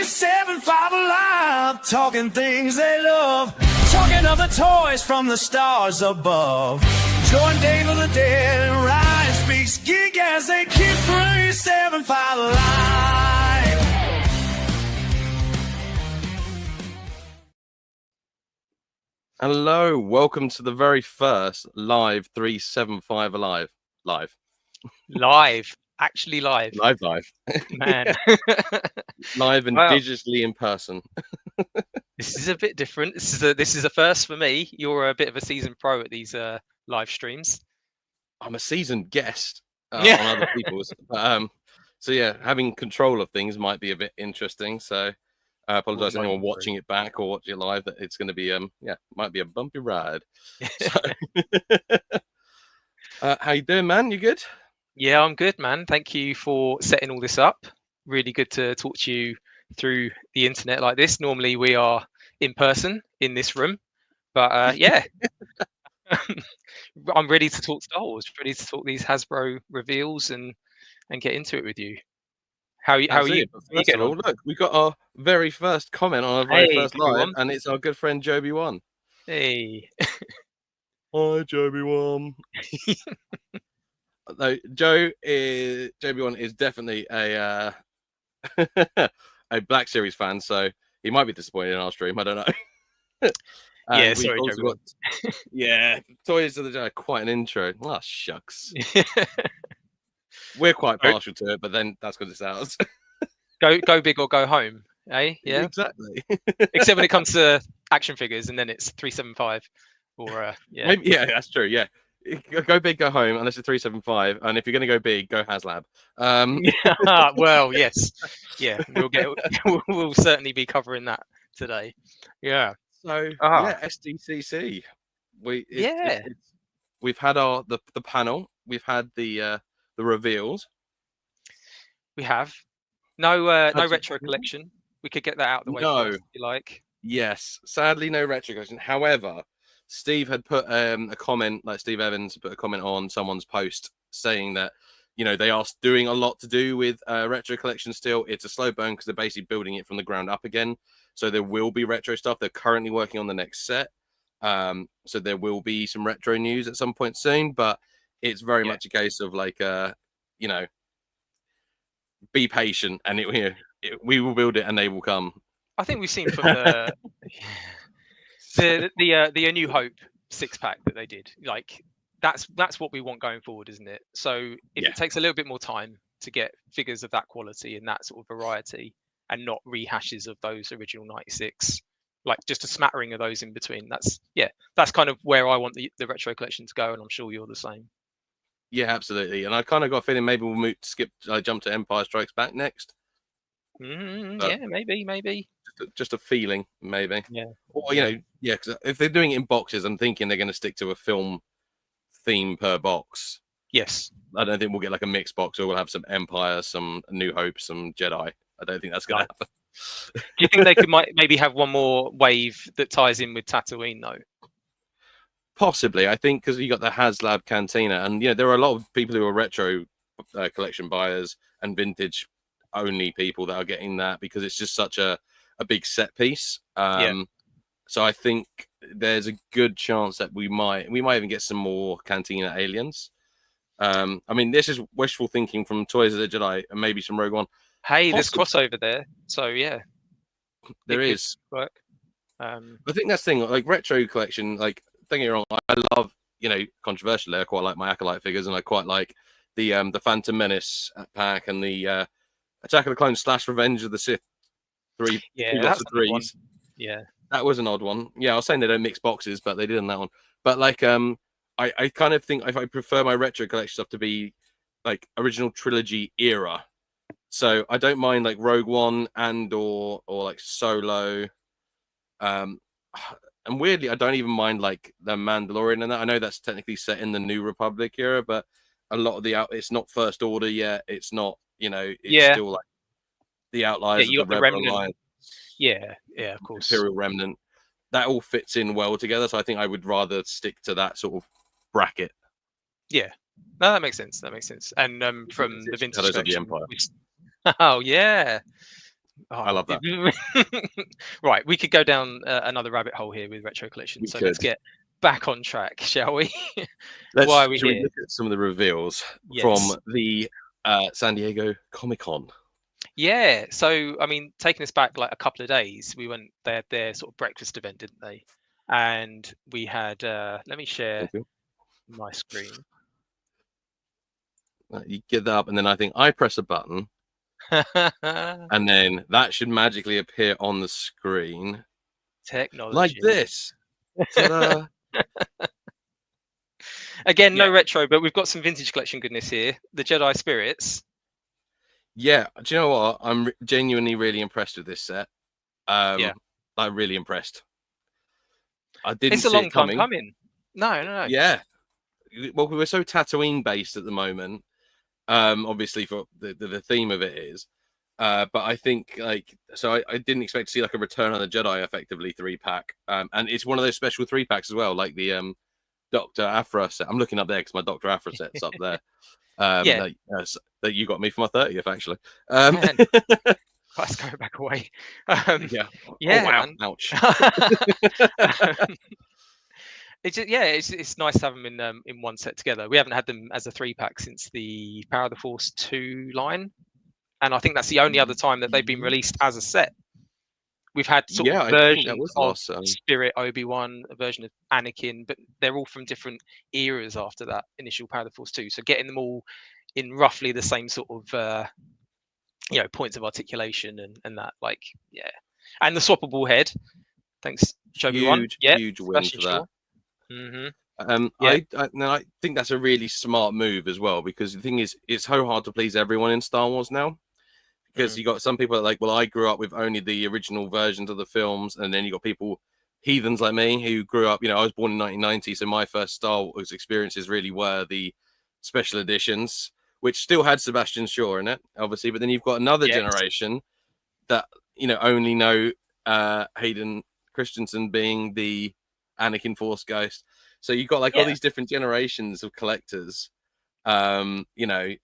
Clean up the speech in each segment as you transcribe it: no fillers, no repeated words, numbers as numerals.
375 alive, talking things they love, talking of the toys from the stars above. Join Dave of the Dead and Ryan speaks geek as they keep 375 alive. Hello, welcome to the very first live 375 alive. Actually live. Live. Man. Live and Wow. digitally in person. This is a bit different. This is a first for me. You're a bit of a seasoned pro at these live streams. I'm a seasoned guest Yeah. on other people's. So yeah, having control of things might be a bit interesting. So I apologize to anyone watching it back or watching it live. That it's going to be might be a bumpy ride. So, how you doing, man? You good? Yeah, I'm good, man. Thank you for setting all this up. Really good to talk to you through the internet like this. Normally we are in person in this room, but yeah, I'm ready to talk Star Wars, ready to talk these Hasbro reveals and get into it with you. How are you? First of all, look, we got our very first comment on our very first live, and it's our good friend Joby One. Hey. Hi, Joby One. No, Joby One is definitely a a Black Series fan, so he might be disappointed in our stream. I don't know. Yeah, sorry, Joby. Yeah, Toys of the Jedi, quite an intro. Oh, shucks. We're quite partial to it, but then that's because it's ours. Go big or go home, eh? Yeah, exactly. Except when it comes to action figures, and then it's 375 or yeah. Maybe, yeah, that's true. Yeah, go big, go home, unless it's 375. And if you're going to go big, go Haslab. Well, yes, yeah, we'll certainly be covering that today. Yeah. So yeah, Sdcc. We've had the panel. We've had the reveals. We have no retro collection. We could get that out of the way first, if you like. Yes, sadly no retro collection. However, Steve had put a comment, like Steve Evans put a comment on someone's post saying that, you know, they are doing a lot to do with retro collection still. It's a slow burn because they're basically building it from the ground up again. So there will be retro stuff. They're currently working on the next set. So there will be some retro news at some point soon, but it's very much a case of like, you know, be patient and we will build it and they will come. I think we've seen from the A New Hope 6-pack that they did. Like that's what we want going forward, isn't it? So if it takes a little bit more time to get figures of that quality and that sort of variety, and not rehashes of those original 96, like just a smattering of those in between. That's kind of where I want the retro collection to go, and I'm sure you're the same. Yeah, absolutely. And I kind of got a feeling maybe we'll jump to Empire Strikes Back next. Yeah, maybe. Just a feeling, maybe. Yeah. Or because if they're doing it in boxes, I'm thinking they're going to stick to a film theme per box. Yes. I don't think we'll get like a mixed box, or we'll have some Empire, some New Hope, some Jedi. I don't think that's going to happen. Do you think they might maybe have one more wave that ties in with Tatooine though? Possibly, I think, because you got the Haslab Cantina, and there are a lot of people who are retro collection buyers and vintage only people that are getting that because it's just such a big set piece. So I think there's a good chance that we might even get some more Cantina aliens. I mean, this is wishful thinking from Toys of the Jedi and maybe some Rogue One. Hey, there's crossover there, so yeah, there is. Work. I think that's the thing, like retro collection. Like, don't get me wrong, I love, controversially, I quite like my Acolyte figures, and I quite like the Phantom Menace pack and the Attack of the Clones / Revenge of the Sith. Three lots of threes. Yeah, that was an odd one. Yeah, I was saying they don't mix boxes, but they did on that one. But like, I kind of think if I prefer my retro collection stuff to be like original trilogy era. So I don't mind like Rogue One and or like Solo. And weirdly, I don't even mind like the Mandalorian and that. I know that's technically set in the New Republic era, but a lot of it's not First Order yet. It's not, it's still like the outliers of the Rebel Alliance. Yeah, of course. Imperial Remnant. That all fits in well together. So I think I would rather stick to that sort of bracket. Yeah. No, that makes sense. And from the vintage of the Empire. Oh yeah. I love that. Right, we could go down another rabbit hole here with retro collection. We So could. let's get back on track, shall we? Should we we here? look at some of the reveals Yes. from the San Diego Comic-Con? Yeah. So I mean, taking us back like a couple of days, we went their sort of breakfast event, didn't they? And we had. Let me share my screen. You get that up, and then I think I press a button, and then that should magically appear on the screen. Technology. Like this. Ta-da. Again, no retro, but we've got some vintage collection goodness here. The Jedi Spirits. Yeah, do you know what? I'm genuinely really impressed with this set. I'm really impressed. I didn't see it coming. It's a long time coming. No. Yeah. Well, we were so Tatooine based at the moment. Obviously, for the theme of it is. But I think I didn't expect to see like a Return of the Jedi effectively 3-pack. And it's one of those special 3-packs as well, like the Dr. Aphra set. I'm looking up there because my Dr. Aphra set's up there. That you got me for my 30th, actually. Let's go back away. Yeah. Oh, wow. Ouch. It's nice to have them in one set together. We haven't had them as a 3-pack since the Power of the Force 2 line, and I think that's the only other time that they've been released as a set. We've had sort of versions of Spirit Obi-Wan, a version of Anakin, but they're all from different eras after that initial Power of the Force 2. So getting them all in roughly the same sort of points of articulation and that, and the swappable head. Thanks, Obi-Wan. Huge win for that. Mm-hmm. I think that's a really smart move as well, because the thing is, it's so hard to please everyone in Star Wars now, because you got some people that are like, well, I grew up with only the original versions of the films, and then you got people, heathens like me, who grew up, I was born in 1990, so my first Star Wars experiences really were the special editions, which still had Sebastian Shaw in it, obviously, but then you've got another generation that only know Hayden Christensen being the Anakin Force Ghost. So you've got all these different generations of collectors, and you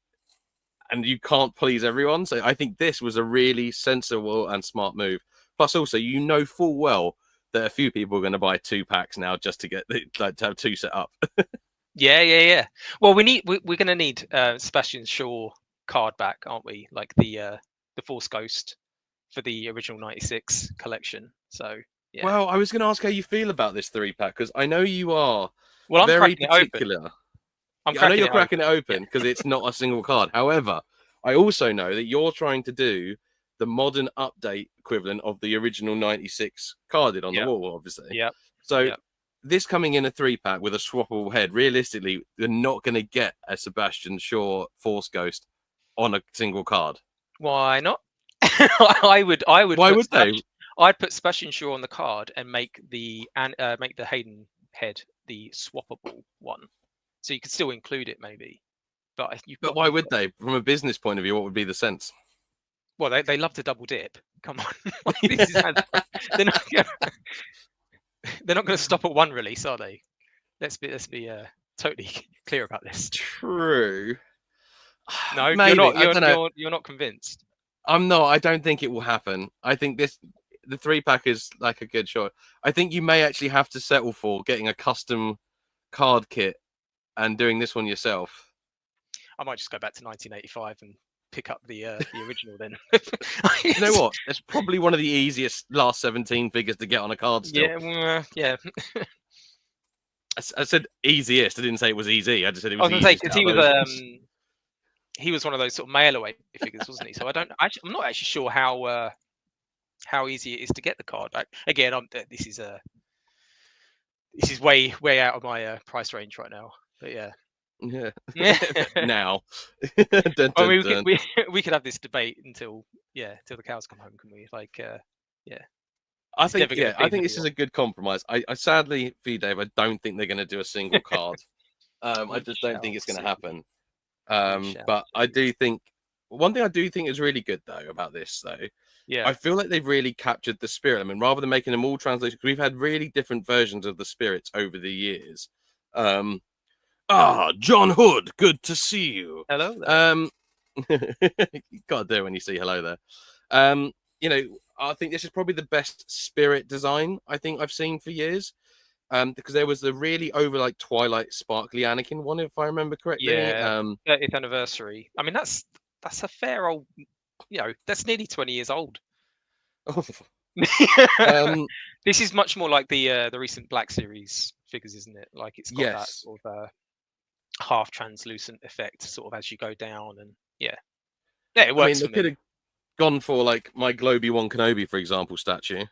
can't please everyone. So I think this was a really sensible and smart move. Plus, also, full well that a few people are going to buy 2-packs now just to get to have 2 set up. Yeah. Well, we're going to need Sebastian Shaw card back, aren't we? Like the Force Ghost for the original '96 collection. So. Yeah. Well, I was going to ask how you feel about this 3-pack, because I know you are I'm very particular. I know you're cracking it open because it's not a single card. However, I also know that you're trying to do the modern update equivalent of the original 96 carded on the wall, obviously. Yeah. So this coming in a 3-pack with a swappable head, realistically, you're not going to get a Sebastian Shaw Force Ghost on a single card. Why not? I would. Why would they? I'd put Sebastian Shaw on the card and make the Hayden head the swappable one, so you could still include it maybe. But why would they? From a business point of view, what would be the sense? Well, they love to double dip. Come on, they're not going to stop at one release, are they? Let's be totally clear about this. True. No, maybe. You're not convinced. I'm not. I don't think it will happen. I think the 3-pack is like a good shot. I think you may actually have to settle for getting a custom card kit and doing this one yourself. I might just go back to 1985 and pick up the original then. You know what? It's probably one of the easiest last 17 figures to get on a card still. Yeah. I said easiest. I didn't say it was easy. I just said it was easy. I was going to say, because he was one of those sort of mail away figures, wasn't he? So I'm not actually sure how easy it is to get the card back. Again, this is way out of my price range right now. But yeah. Now. We could have this debate until the cows come home, can we? I think this is a good compromise. I sadly, for you, Dave, I don't think they're going to do a single card. I just don't think it's going to happen. But I do think one thing I do think is really good though about this though. Yeah. I feel like they've really captured the spirit. I mean, rather than making them all translations, we've had really different versions of the spirits over the years. John Hood, good to see you. Hello there. You gotta do it when you see hello there. you know, I think this is probably the best Spirit design I think I've seen for years. Because there was the really over like Twilight sparkly Anakin one, if I remember correctly. Yeah, 30th anniversary. I mean, that's a fair old, that's nearly 20 years old. This is much more like the recent Black Series figures, isn't it? Like it's got that sort of half translucent effect, sort of as you go down, and yeah, it works. I mean, they could have gone for like my Globy-Wan Kenobi, for example, statue.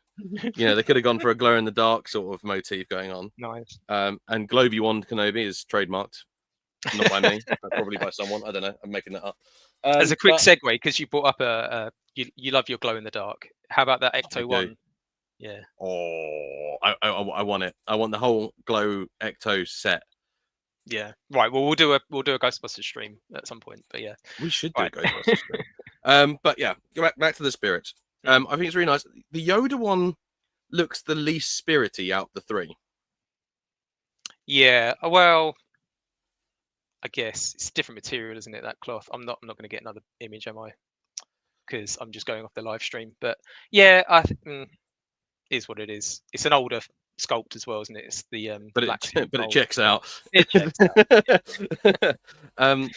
They could have gone for a glow in the dark sort of motif going on. Nice. And Globy-Wan Kenobi is trademarked, not by me, but probably by someone. I don't know. I'm making that up. As a quick segue, because you brought up you love your glow in the dark. How about that Ecto one? Yeah. Oh, I want it. I want the whole Glow Ecto set. Yeah. Right. Well, we'll do a Ghostbusters stream at some point. But yeah, we should do a Ghostbusters stream. But yeah, go back to the spirits. I think it's really nice. The Yoda one looks the least spirity out the three. Yeah. Well, I guess it's different material, isn't it? That cloth. I'm not going to get another image, am I? Because I'm just going off the live stream. But yeah, I think is what it is. It's an older sculpt as well, isn't it? It's the but it checks out. It checks out.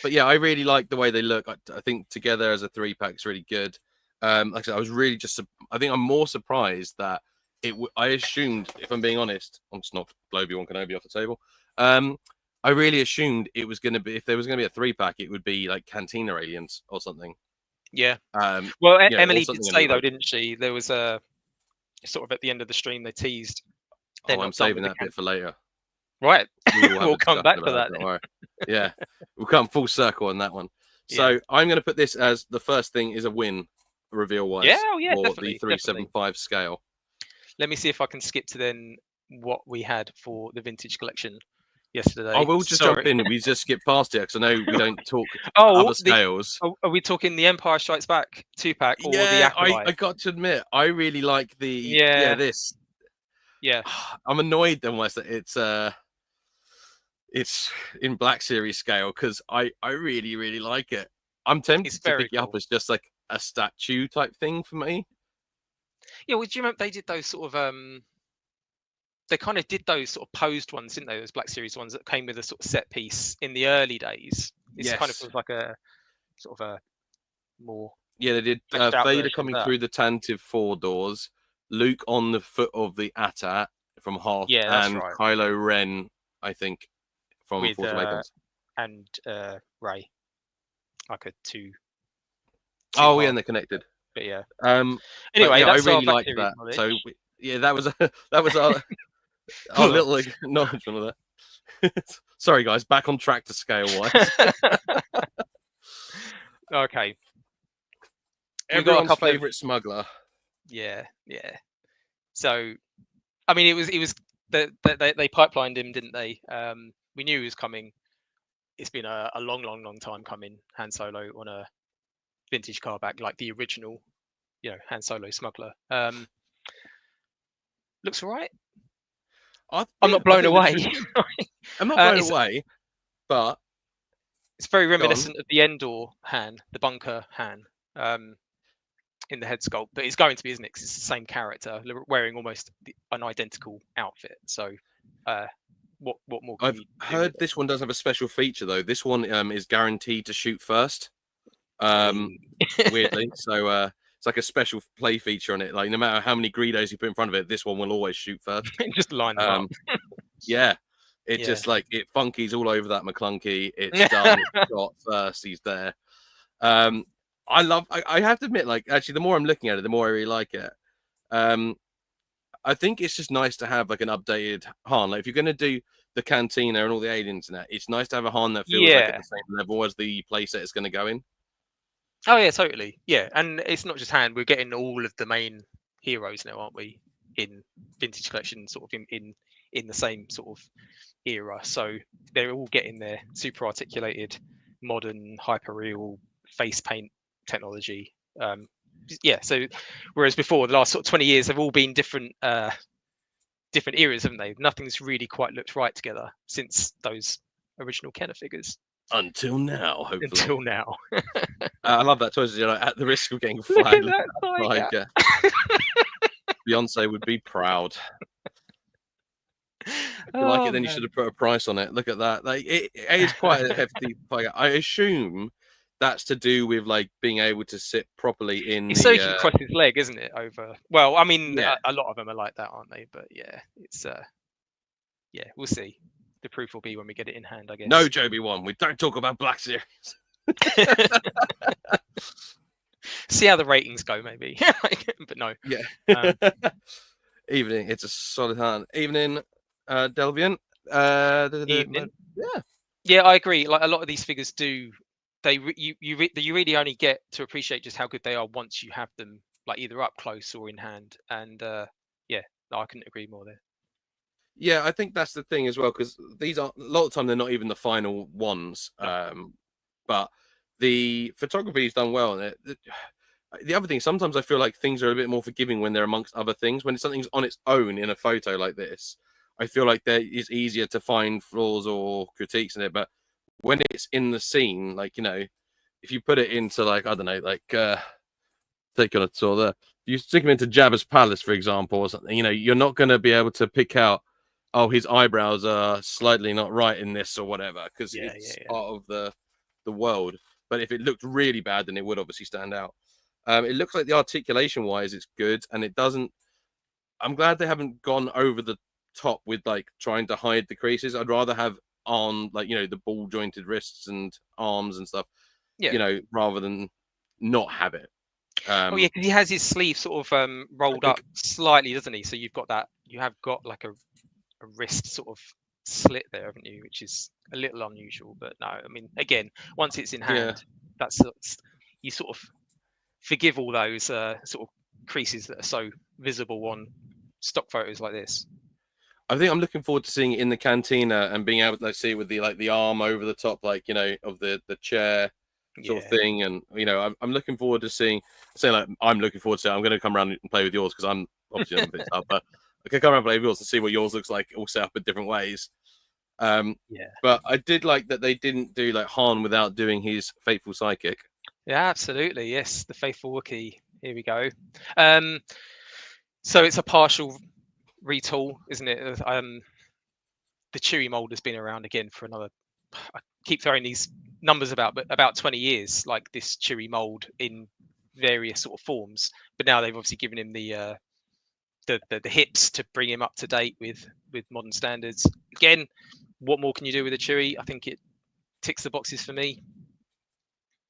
But yeah, I really like the way they look. I think together as a 3-pack is really good. Like I said, I was really I think I'm more surprised that I assumed, if I'm being honest, I'm just not Globy-Wan Kenobi off the table. I really assumed it was going to be, if there was going to be a 3-pack, it would be like Cantina aliens or something. Yeah. Well, Emily did say though, didn't she? There was a sort of at the end of the stream they teased. I'm saving that bit for later. Right. We'll come back to that. Don't worry. Yeah, we'll come full circle on that one. So I'm going to put this as the first thing is a win reveal wise. Yeah, for definitely, the 375 scale. Let me see if I can skip to then what we had for the vintage collection yesterday. I will just jump in. We just skip past it because I know we don't talk other scales. Are we talking the Empire Strikes Back 2-pack or the Acolyte? I got to admit, I really like the this. Yeah, I'm annoyed almost that it's in Black Series scale because I really, really like it. I'm tempted to pick it up as just like a statue type thing for me. Yeah, well, do you remember they did those sort of they kind of did those sort of posed ones, didn't they? Those Black Series ones that came with a sort of set piece in the early days. It's kind of was like a sort of a more. Yeah, they did Vader coming through the Tantive 4 doors, Luke on the foot of the AT-AT from Hoth, and right. Kylo Ren, I think, from Force Awakens. And Rey. Like a two oh, yeah, and they're connected. But yeah. Anyway, yeah, I really like that. Knowledge. So yeah, that was our little acknowledgement of that. Sorry, guys, back on track to scale wise. Okay. Everyone's favorite smuggler. Yeah. So, I mean, it was they pipelined him, didn't they? We knew he was coming. It's been a long time coming. Han Solo on a vintage car back, like the original, Han Solo smuggler. Looks all right. I'm not blown away. I'm not blown away, but it's very reminiscent of the Endor Han, the bunker Han, in the head sculpt. But it's going to be, isn't it? 'Cause it's the same character wearing almost an identical outfit. So, what more? I've heard this one does have a special feature though. This one is guaranteed to shoot first. Weirdly, so it's like a special play feature on it. Like no matter how many Greedos you put in front of it, this one will always shoot first. Just line them up. Yeah, just like it funkies all over that McClunky. It's done. It's shot first. He's there. I have to admit, like actually, the more I'm looking at it, the more I really like it. I think it's just nice to have like an updated Han. Like if you're going to do the Cantina and all the aliens and that, it's nice to have a Han that feels like at the same level as the playset it's going to go in. Oh yeah, totally. Yeah, and it's not just Han. We're getting all of the main heroes now, aren't we? In vintage collection, sort of in the same sort of era. So they're all getting their super articulated, modern, hyperreal face paint technology. So whereas before the last sort of 20 years have all been different eras, haven't they? Nothing's really quite looked right together since those original Kenner figures. Until now, hopefully. Until now. I love that choice. You know, at the risk of getting Look flagged, at that tiger. Beyonce would be proud. If you like it, then you should have put a price on it. Look at that. Like it is quite a hefty tiger. I assume that's to do with like being able to sit properly in It's so you can cross his leg, isn't it? Over. Well, I mean, Yeah. a lot of them are like that, aren't they? But yeah, it's yeah, we'll see. The proof will be when we get it in hand, I guess. No, Joby one. We don't talk about Black Series. See how the ratings go, maybe. But no. Yeah. Evening. It's a solid hand. Evening, Delvian. Evening. Yeah. Yeah, I agree. Like a lot of these figures do. You really only get to appreciate just how good they are once you have them, like either up close or in hand. And yeah, no, I couldn't agree more there. Yeah, I think that's the thing as well, because these are a lot of the time they're not even the final ones. No. But the photography is done well. And the other thing, sometimes I feel like things are a bit more forgiving when they're amongst other things. When something's on its own in a photo like this, I feel like there is easier to find flaws or critiques in it. But when it's in the scene, like, you know, if you put it into like, I don't know, like take on a tour there, you stick him into Jabba's palace, for example, or something, you know, you're not going to be able to pick out, oh, his eyebrows are slightly not right in this or whatever, because it's part of the world. But if it looked really bad, then it would obviously stand out. It looks like the articulation wise it's good, and it doesn't, I'm glad they haven't gone over the top with like trying to hide the creases. I'd rather have on, like, you know, the ball jointed wrists and arms and stuff, you know, rather than not have it. Oh yeah, because he has his sleeve sort of rolled up slightly, doesn't he? So you've got that, you have got like a wrist sort of slit there, haven't you? Which is a little unusual, but no, I mean, again, once it's in hand, that's you sort of forgive all those sort of creases that are so visible on stock photos like this. I think I'm looking forward to seeing it in the cantina and being able to like, see it with the arm over the top, like, you know, of the chair sort of thing. And, you know, I'm looking forward to seeing I'm looking forward to it. I'm going to come around and play with yours because I'm obviously on the up, but I can come around and play with yours and see what yours looks like all set up in different ways. But I did like that they didn't do like Han without doing his faithful sidekick. Yeah, absolutely. Yes, the faithful Wookiee. Here we go. So it's a partial retool, isn't it? The Chewie mold has been around again for another, I keep throwing these numbers about, but about 20 years, like this Chewie mold in various sort of forms. But now they've obviously given him the hips to bring him up to date with modern standards. Again, what more can you do with a Chewie? I think it ticks the boxes for me.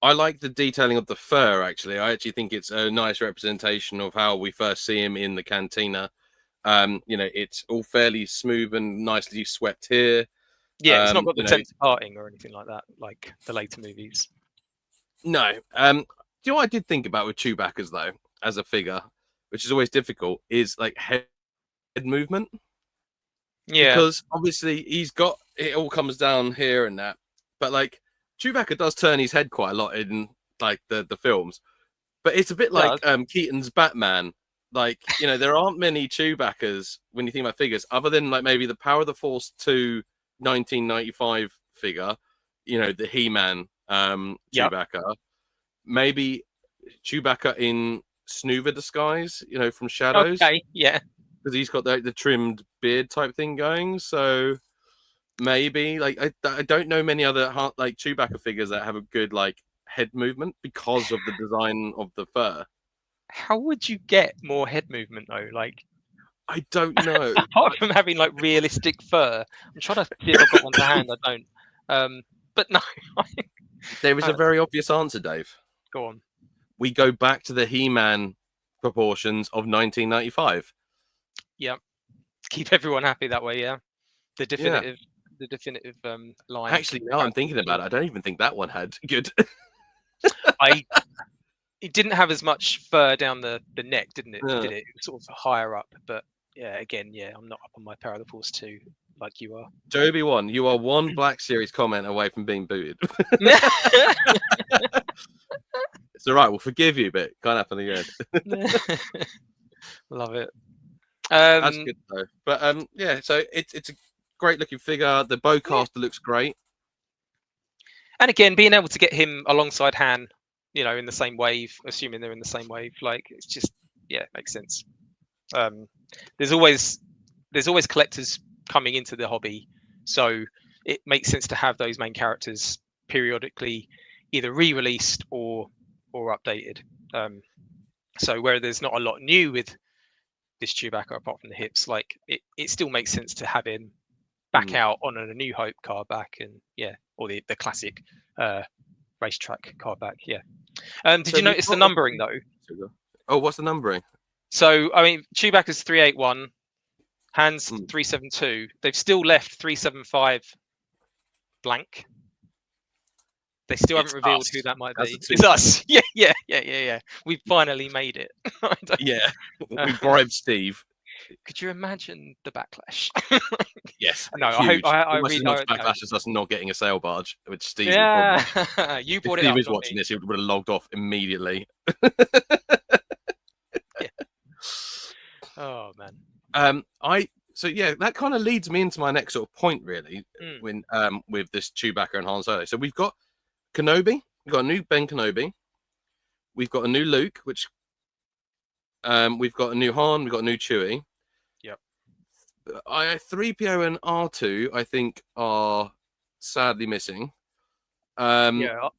I like the detailing of the fur, actually. I actually think it's a nice representation of how we first see him in the cantina. You know, it's all fairly smooth and nicely swept here. Yeah, it's not got the sense of parting or anything like that, like the later movies. No. Do you know what I did think about with Chewbacca's, though, as a figure, which is always difficult, is like head movement. Yeah. Because obviously he's got, it all comes down here and that. But like, Chewbacca does turn his head quite a lot in like the films. But it's a bit like Keaton's Batman. Like, you know, there aren't many Chewbaccas when you think about figures, other than like maybe the Power of the Force 2 1995 figure, you know, the He-Man Chewbacca. Maybe Chewbacca in Snuva disguise, you know, from Shadows. Okay, yeah. Because he's got the trimmed beard type thing going. So maybe, like, I don't know many other like Chewbacca figures that have a good like head movement because of the design of the fur. How would you get more head movement though? Like, I don't know. Apart from having like realistic fur, I'm trying to see if I've got one to hand. I don't. But no. There is a very obvious answer, Dave. Go on. We go back to the He-Man proportions of 1995. Yeah. Keep everyone happy that way. Yeah. The definitive line. Actually, now I'm thinking about it, I don't even think that one had good. It didn't have as much fur down the neck, didn't it? Yeah. Did it? It was sort of higher up, but yeah, again, I'm not up on my Power of the Force 2 like you are. Joby one, you are one Black Series comment away from being booted. It's all right, we'll forgive you, but can't happen again. Love it. That's good though. But yeah, so it's a great looking figure. The bowcaster looks great. And again, being able to get him alongside Han, you know, in the same wave, assuming they're in the same wave, like it's just, yeah, makes sense. There's always collectors coming into the hobby, so it makes sense to have those main characters periodically either re-released or updated. So where there's not a lot new with this Chewbacca apart from the hips, like it still makes sense to have him back out on a New Hope card back, and yeah, or the classic racetrack card back. Yeah. Did you notice the numbering though? Oh, what's the numbering? So I mean, Chewbacca's 381, Han's 372. They've still left 375 blank. They still haven't revealed who that might be. It's us. Yeah. We've finally made it. Yeah, we bribed Steve. Could you imagine the backlash? Yes. No, huge. I read really much backlash as us not getting a sail barge, which Steve. Yeah, probably, you brought if it up. Steve is watching this, he would have logged off immediately. Yeah. Oh man. So yeah, that kind of leads me into my next sort of point, really, when with this Chewbacca and Han Solo. So we've got Kenobi, we've got a new Ben Kenobi, we've got a new Luke, which we've got a new Han, we've got a new Chewie. Yep. 3PO and R2, I think, are sadly missing. Yeah.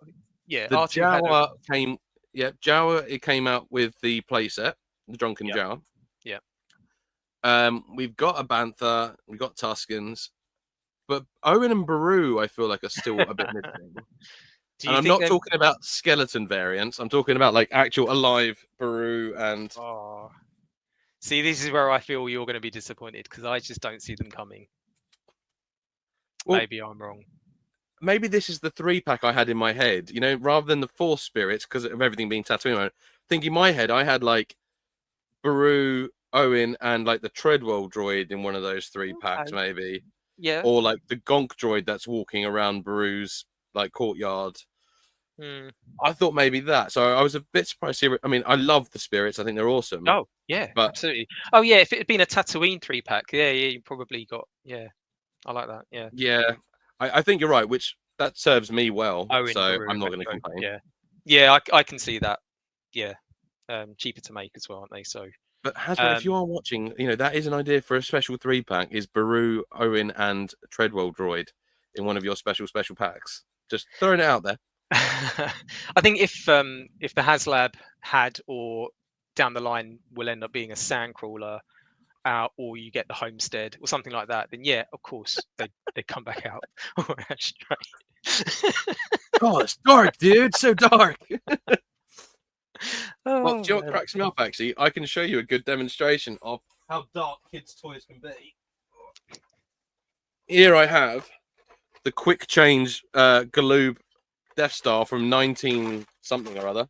The R2 Jawa came. Yeah, Jawa. It came out with the playset, the Drunken Jawa. Yeah. We've got a Bantha, we've got Tuskens, but Owen and Baru, I feel like, are still a bit missing. And I'm not talking about skeleton variants. I'm talking about like actual alive Baru and. Oh. See, this is where I feel you're going to be disappointed because I just don't see them coming. Well, maybe I'm wrong. Maybe this is the 3-pack I had in my head, you know, rather than the 4 spirits because of everything being Tatooine. I think in my head I had like Baru, Owen, and like the Treadwell droid in one of those 3-packs, maybe. Yeah. Or like the Gonk droid that's walking around Baru's like courtyard. I thought maybe that. So I was a bit surprised here. I mean, I love the spirits. I think they're awesome. Oh, yeah, absolutely. Oh, yeah, if it had been a Tatooine 3-pack, yeah, you probably got, yeah. I like that, yeah. Yeah, I think you're right, which that serves me well. Oh, so I'm not going to complain. Yeah, I can see that. Yeah, cheaper to make as well, aren't they? So. But Hasbro, if you are watching, you know, that is an idea for a special 3-pack, is Baru, Owen, and Treadwell droid in one of your special packs. Just throwing it out there. I think if the Haslab had, or down the line will end up being a Sandcrawler, or you get the Homestead or something like that, then yeah, of course they come back out. Oh, it's dark, dude. So dark. Well, do you know what man. cracks me up, actually? I can show you a good demonstration of how dark kids' toys can be. Here I have the quick change Galoob Death Star from 19 something or other.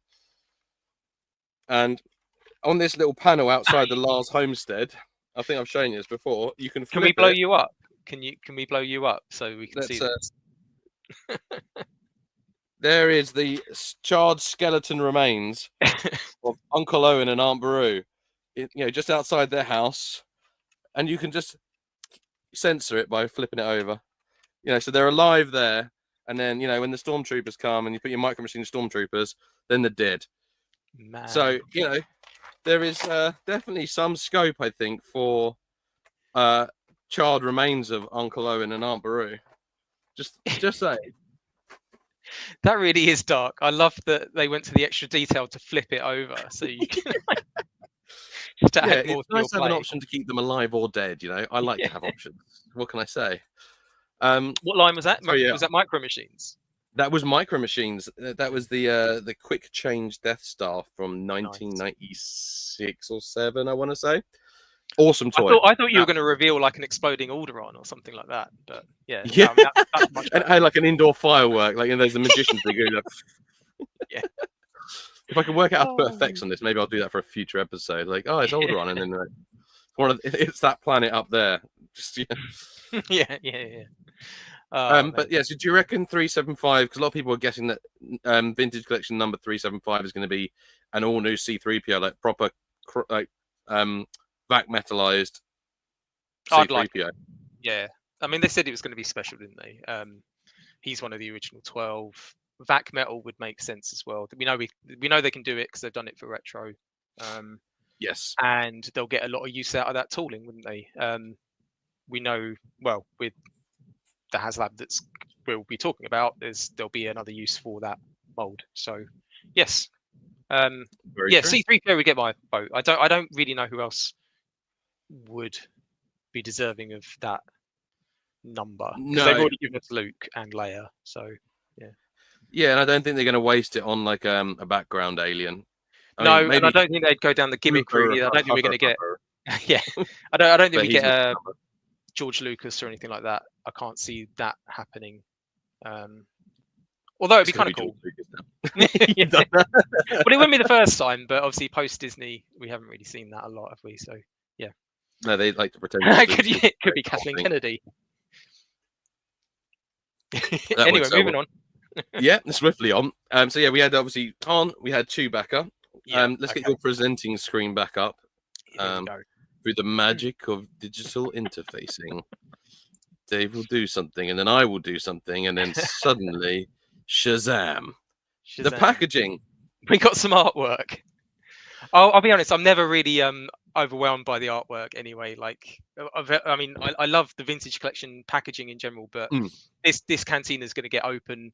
And on this little panel outside the Lars Homestead, I think I've shown you this before, you can flip Can we blow you up? Can we blow you up so we can see this? There is the charred skeleton remains of Uncle Owen and Aunt Beru, you know, just outside their house, and you can just censor it by flipping it over. You know, so they're alive there, and then, you know, when the stormtroopers come and you put your Micro Machine stormtroopers, then they're dead. Man. So, you know, there is definitely some scope, I think, for charred remains of Uncle Owen and Aunt Beru. Just say. That really is dark. I love that they went to the extra detail to flip it over, so you can just to add more it's nice to have an option to keep them alive or dead. You know, I like to have options. What can I say? What line was that? So, was that Micro Machines? That was Micro Machines. That was the quick change Death Star from 1996 or 7, I want to say. Awesome toy. I thought you were going to reveal like an exploding Alderaan or something like that, but yeah. That's much better. And like an indoor firework, like, you know, there's the magicians thing. Like, yeah. If I can work out how to put effects on this, maybe I'll do that for a future episode. Like, oh, it's Alderaan, and then it's that planet up there. Just yeah. But yeah, so do you reckon 375? Because a lot of people are guessing that vintage collection number 375 is going to be an all new C3PO, like proper, like back metalized C3PO. Yeah, I mean, they said it was going to be special, didn't they? He's one of the original 12. Vac Metal would make sense as well. We know they can do it because they've done it for retro. Yes. And they'll get a lot of use out of that tooling, wouldn't they? We know, well, with the Haslab we'll be talking about, there'll be another use for that mold. So yes. Yeah, true. C3PO would get my vote. I don't really know who else would be deserving of that number, because they've already given us Luke and Leia. So yeah, and I don't think they're going to waste it on like a background alien. I mean, and I don't think they'd go down the gimmick route either. I don't think we're going to get yeah, I don't think we get George Lucas or anything like that. I can't see that happening. Although it'd be kind of cool. Well, it wouldn't be the first time, but obviously post Disney, we haven't really seen that a lot, have we? So yeah. No, they like to pretend. it could be Kathleen Kennedy. Anyway, moving on. Yeah, swiftly on. So yeah, we had obviously Han, we had Chewbacca. Let's get your presenting screen back up. Through the magic of digital interfacing, Dave will do something, and then I will do something, and then suddenly, Shazam! The packaging. We got some artwork. I'll be honest, I'm never really overwhelmed by the artwork anyway. Like, I mean, I love the vintage collection packaging in general, but this cantina is going to get open.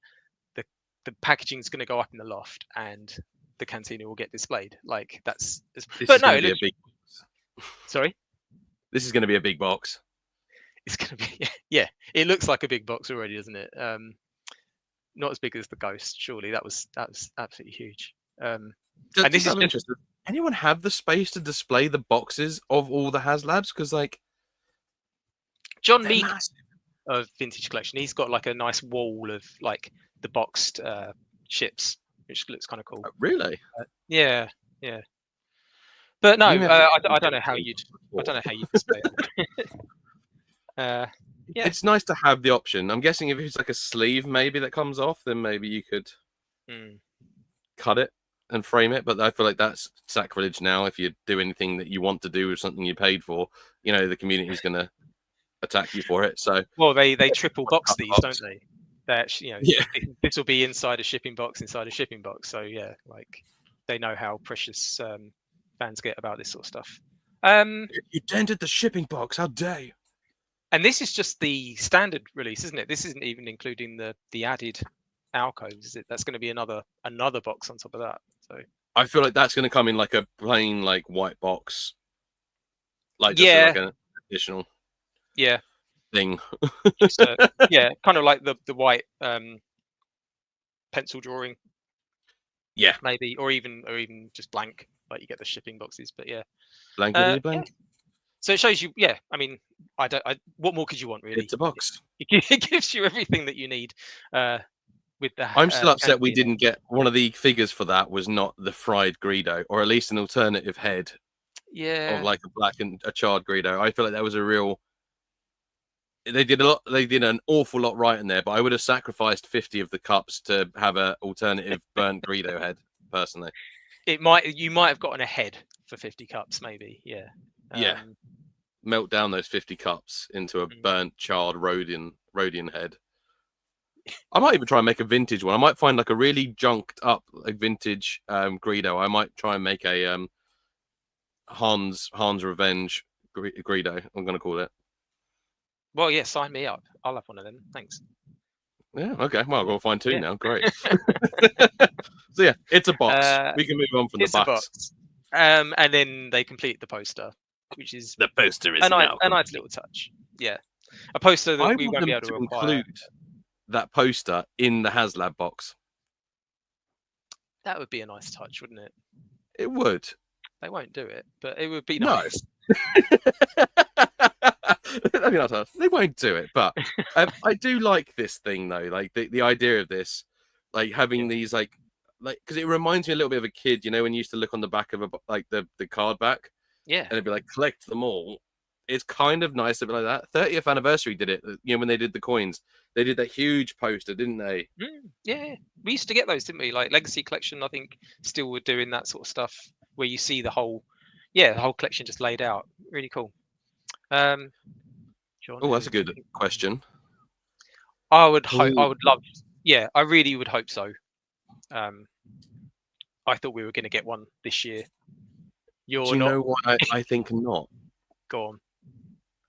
The packaging is going to go up in the loft, and the cantina will get displayed. Like that's. But no, it looks. Sorry. This is going to be a big box. It's going to be yeah. It looks like a big box already, doesn't it? Not as big as the Ghost, surely. That was absolutely huge. And this is interesting. Anyone have the space to display the boxes of all the Haslabs? Because like John Meek of Vintage Collection, he's got like a nice wall of like the boxed ships, which looks kind of cool. Really? Yeah. But no, I don't know how you'd display it. Yeah. It's nice to have the option. I'm guessing if it's like a sleeve maybe that comes off, then maybe you could cut it and frame it. But I feel like that's sacrilege now. If you do anything that you want to do with something you paid for, you know, the community is going to attack you for it. So well, they triple box these, don't they? That, you know, this will be inside a shipping box. So yeah, like they know how precious fans get about this sort of stuff. You dented the shipping box. How dare you? And this is just the standard release, isn't it? This isn't even including the added alcoves, is it? That's going to be another box on top of that. So I feel like that's going to come in like a plain like white box, like just like an additional thing. Just, kind of like the white pencil drawing. Yeah, maybe, or even just blank, like you get the shipping boxes. But yeah, blank. Yeah. So it shows you. Yeah, I mean, what more could you want, really? It's a box. It gives you everything that you need. With that, I'm still upset we didn't get one of the figures for that. Was not the fried Greedo, or at least an alternative head. Yeah. Of like a black and a charred Greedo. I feel like that was a real. They did a lot. They did an awful lot right in there, but I would have sacrificed 50 of the cups to have an alternative burnt Greedo head. Personally, you might have gotten a head for 50 cups, maybe. Yeah. Melt down those 50 cups into a burnt, charred Rodian head. I might even try and make a vintage one. I might find like a really junked up like vintage Greedo. I might try and make a Han's Revenge Greedo. I'm gonna call it. Well, yeah, sign me up. I'll have one of them. Thanks. Yeah. Okay. Well, I'll go find two now. Great. So yeah, it's a box. We can move on from the box. And then they complete the poster, which is the poster is a nice little touch. Yeah, a poster that we won't be able to include that poster in the Haslab box. That would be a nice touch, wouldn't it? It would. They won't do it, but it would be nice. I mean, they won't do it, but I do like this thing though. Like the idea of this, like having these like because it reminds me a little bit of a kid, you know, when you used to look on the back of the card back, and it'd be like collect them all. It's kind of nice to be like that. 30th anniversary did it, you know, when they did the coins, they did that huge poster, didn't they? Yeah, we used to get those, didn't we? Like Legacy Collection, I think, still were doing that sort of stuff where you see the whole collection just laid out. Really cool. John, that's a good question. I would hope. I Ooh. would love. Yeah, I really would hope so. I thought we were going to get one this year. Do You're you not. know what I think not? Go on.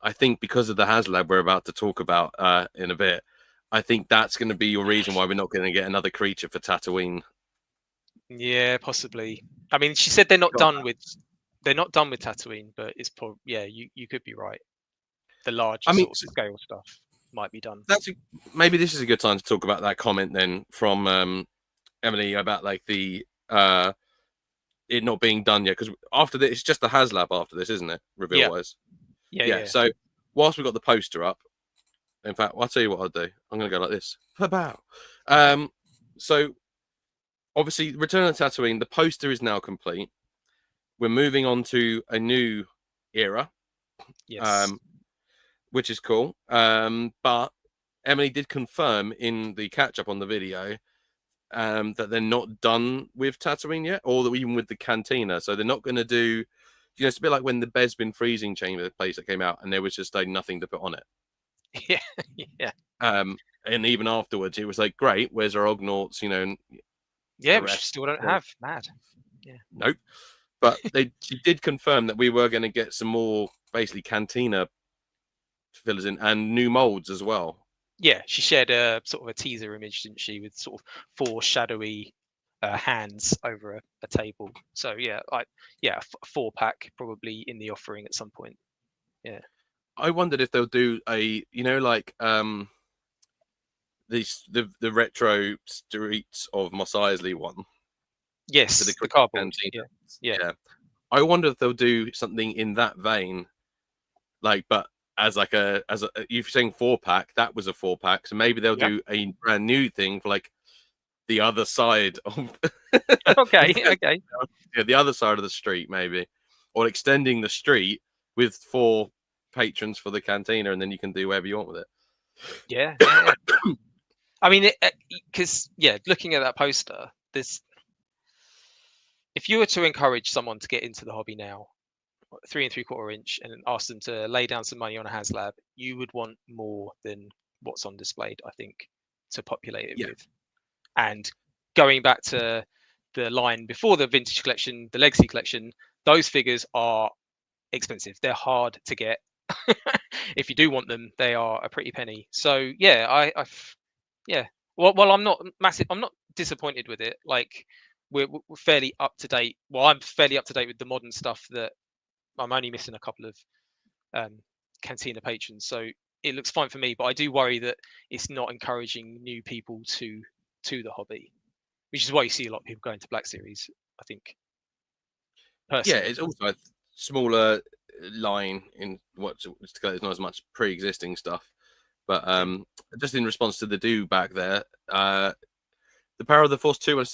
I think because of the Haslab we're about to talk about in a bit, I think that's going to be your reason why we're not going to get another creature for Tatooine. Yeah, possibly. I mean, she said they're not done with Tatooine, but it's probably, yeah, you could be right. The larger I mean, sort of scale stuff might be done. maybe this is a good time to talk about that comment then from Emily about like the it not being done yet, because after this it's just the Haslab after this, isn't it? Reveal Yeah. wise. Yeah, Yeah. yeah. So whilst we've got the poster up, in fact, I'll tell you what I'll do. I'm gonna go like this. Pow. So obviously Return of Tatooine, the poster is now complete. We're moving on to a new era. Yes. Which is cool. But Emily did confirm in the catch up on the video that they're not done with Tatooine yet, or even with the cantina. So they're not going to do, you know, it's a bit like when the Bespin freezing chamber place that came out and there was just like nothing to put on it. Yeah, yeah. And even afterwards, it was like, great, where's our Ognaughts, you know? Yeah, The which we rest. still don't have. Mad. Yeah. Nope. But she did confirm that we were going to get some more basically cantina fillers in and new molds as well. Yeah, she shared a sort of a teaser image, didn't she, with sort of 4 shadowy hands over a table. So yeah, a 4-pack probably in the offering at some point. Yeah. I wondered if they'll do a, you know, like the retro Streets of Mos Eisley one. Yes, For the cardboard. cantina. Yeah. I wonder if they'll do something in that vein, like, but as like you're saying 4-pack, that was a 4-pack, so maybe they'll do a brand new thing for like the other side of Okay, okay. yeah, the other side of the street, maybe, or extending the street with 4 patrons for the cantina, and then you can do whatever you want with it. Yeah. I mean, because looking at that poster, if you were to encourage someone to get into the hobby now, 3 3/4 inch, and ask them to lay down some money on a Haslab, you would want more than what's on displayed, I think, to populate it with. And going back to the line before the vintage collection, the legacy collection, those figures are expensive. They're hard to get. If you do want them, they are a pretty penny. So yeah, Well, I'm not massive. I'm not disappointed with it. Like we're fairly up to date. Well, I'm fairly up to date with the modern stuff. That I'm only missing a couple of cantina patrons, so it looks fine for me. But I do worry that it's not encouraging new people to the hobby, which is why you see a lot of people going to Black Series, I think. Personally. Yeah, it's also a smaller line in what's there's not as much pre-existing stuff. But just in response to the do back there, the Power of the Force 2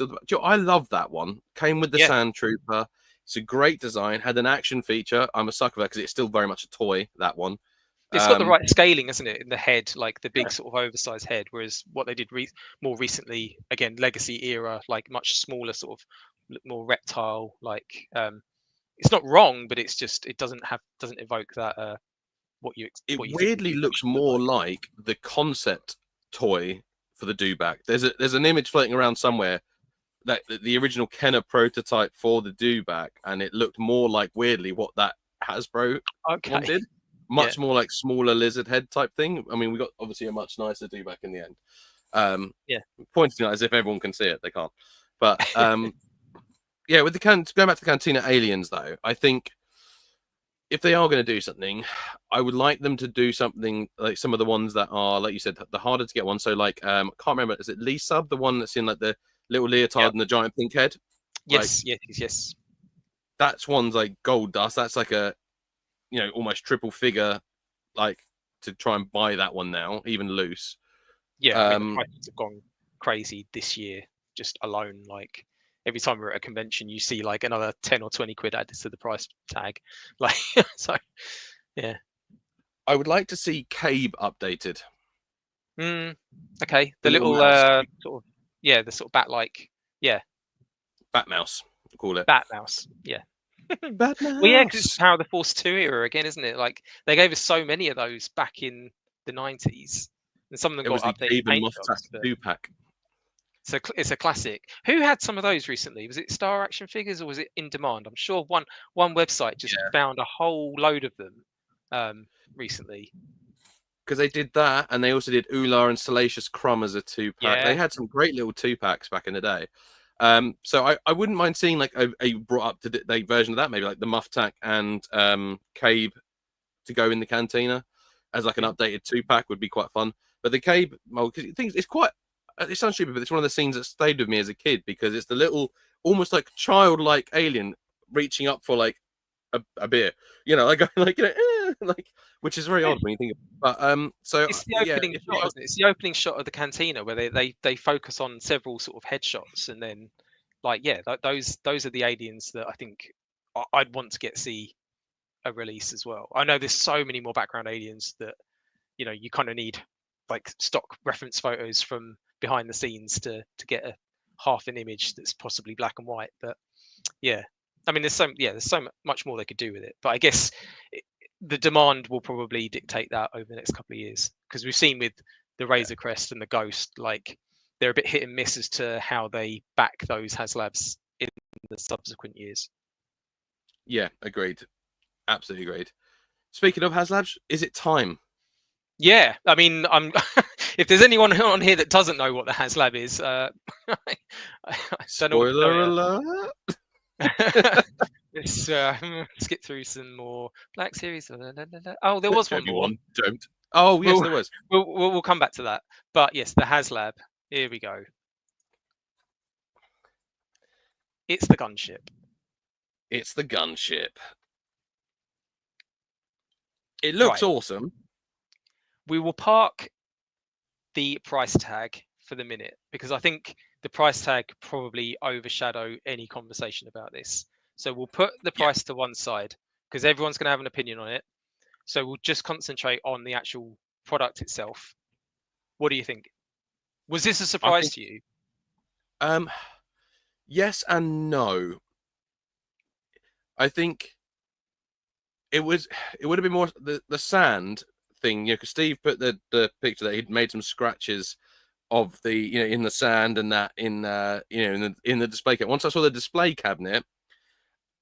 I love that one. Came with the Sand Trooper. It's a great design. Had an action feature. I'm a sucker for that because it's still very much a toy, that one. It's got the right scaling, isn't it, in the head, like the big sort of oversized head. Whereas what they did more recently, again, legacy era, like much smaller, sort of more reptile. Like it's not wrong, but it's just it doesn't evoke that what you. It what you weirdly looks more like the concept toy for the do-back. There's an image floating around somewhere that the original Kenner prototype for the do-back, and it looked more like weirdly what that Hasbro one did. Much more like smaller lizard head type thing. I mean, we got obviously a much nicer do-back in the end. Pointing out as if everyone can see it, they can't. But yeah, with the going back to the Cantina Aliens though, I think if they are going to do something, I would like them to do something like some of the ones that are, like you said, the harder to get ones. So like, I can't remember, is it Lee Sub, the one that's in like the little leotard and the giant pink head? Yes, like, yes. That's one's like gold dust. That's like a, you know, almost triple figure, like to try and buy that one now, even loose. Yeah, I mean, the prices have gone crazy this year, just alone. Like every time we're at a convention, you see like another 10 or 20 quid added to the price tag. Like, so yeah. I would like to see Cabe updated. Okay, the little sort of the sort of bat-like, Bat mouse, we'll call it. Bat mouse, yeah. Bat mouse. Well, yeah, because it's Power of the Force 2 era again, isn't it? Like they gave us so many of those back in the 90s. and some of them It was got the updated Gabe and paint Moffat jobs. But 2-pack. it's a classic. Who had some of those recently? Was it Star Action Figures or was it In Demand? I'm sure one website just found a whole load of them recently. Because they did that, and they also did Ular and Salacious Crumb as a 2-pack. They Yeah. had some great little 2-packs back in the day. So I wouldn't mind seeing like a brought up to date version of that, maybe like the Mufftack and Cabe to go in the Cantina as like an updated 2-pack would be quite fun. But the Cabe, well, because it's quite, it sounds stupid, but it's one of the scenes that stayed with me as a kid because it's the little, almost like childlike alien reaching up for like a beer, like like, which is very odd when you think of it. But so It's the opening shot, isn't it? It's the opening shot of the Cantina where they focus on several sort of headshots, and then those are the aliens that I think I'd want to see a release as well. I know there's so many more background aliens that you kind of need like stock reference photos from behind the scenes to get a half an image that's possibly black and white. But yeah, I mean, there's so much more they could do with it. But I guess the demand will probably dictate that over the next couple of years, because we've seen with the Razor Crest and the Ghost, like they're a bit hit and miss as to how they back those Haslabs in the subsequent years. Yeah, agreed. Absolutely agreed. Speaking of Haslabs, is it time? Yeah, I mean, I'm. If there's anyone on here that doesn't know what the Haslab is, I don't know. Spoiler alert. Let's skip through some more Black Series. Oh, there was one more. Don't. Oh, yes, there was. We'll come back to that. But yes, the Haslab. Here we go. It's the gunship. It's the gunship. It looks awesome. We will park the price tag for the minute, because I think the price tag probably overshadow any conversation about this. So we'll put the price to one side because everyone's going to have an opinion on it. So we'll just concentrate on the actual product itself. What do you think? Was this a surprise to you? Yes and no. I think it would have been more the sand thing, because Steve put the picture that he'd made some scratches of the in the sand and that in in the display cabinet. Once I saw the display cabinet,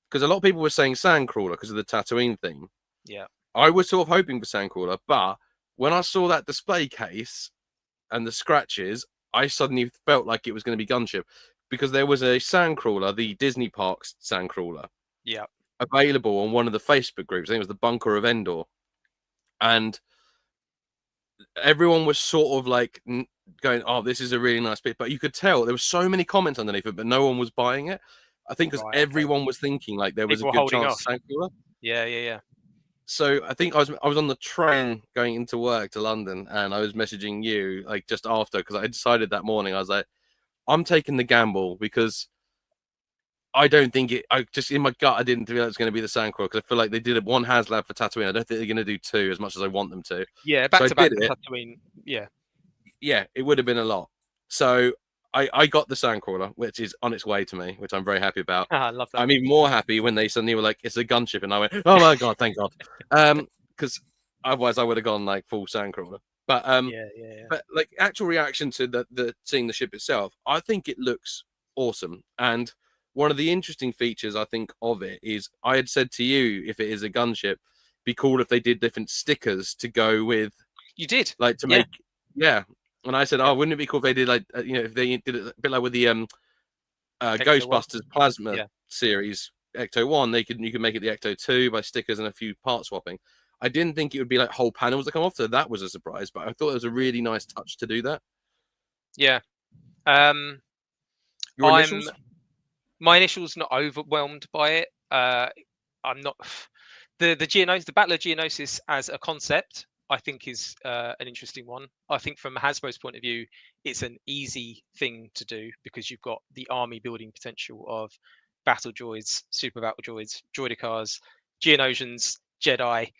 because a lot of people were saying Sandcrawler because of the Tatooine thing. Yeah, I was sort of hoping for Sandcrawler, but when I saw that display case and the scratches, I suddenly felt like it was going to be Gunship, because there was a Sandcrawler, the Disney Parks Sandcrawler, available on one of the Facebook groups. I think it was the Bunker of Endor, and everyone was sort of like going, "Oh, this is a really nice bit," but you could tell there were so many comments underneath it, but no one was buying it. I think because everyone was thinking like there was a good chance of Sandcrawler. Yeah. So I think I was on the train going into work to London, and I was messaging you like just after, because I decided that morning, I was like, I'm taking the gamble, because I don't think I just, in my gut, I didn't feel it was going to be the Sandcrawler, because I feel like they did one Haslab for Tatooine. I don't think they're going to do two as much as I want them to. Yeah, back to back Tatooine. Yeah, it would have been a lot. So I got the Sandcrawler, which is on its way to me, which I'm very happy about. I love that. I'm even more happy when they suddenly were like, it's a gunship, and I went, oh my god, thank god, because otherwise I would have gone like full Sandcrawler. But but like actual reaction to the seeing the ship itself, I think it looks awesome. And one of the interesting features I think of it is, I had said to you, if it is a gunship, be cool if they did different stickers to go with. You did, like to make And I said, oh, wouldn't it be cool if they did like if they did it a bit like with the Ghostbusters Plasma series Ecto 1, you could make it the Ecto 2 by stickers and a few part swapping. I didn't think it would be like whole panels that come off, so that was a surprise, but I thought it was a really nice touch to do that. Yeah. Your initials? My initials not overwhelmed by it. I'm not the Geonosis, the Battle of Geonosis as a concept, I think is an interesting one. I think from Hasbro's point of view, it's an easy thing to do, because you've got the army building potential of battle droids, super battle droids, droidicars, Geonosians, Jedi.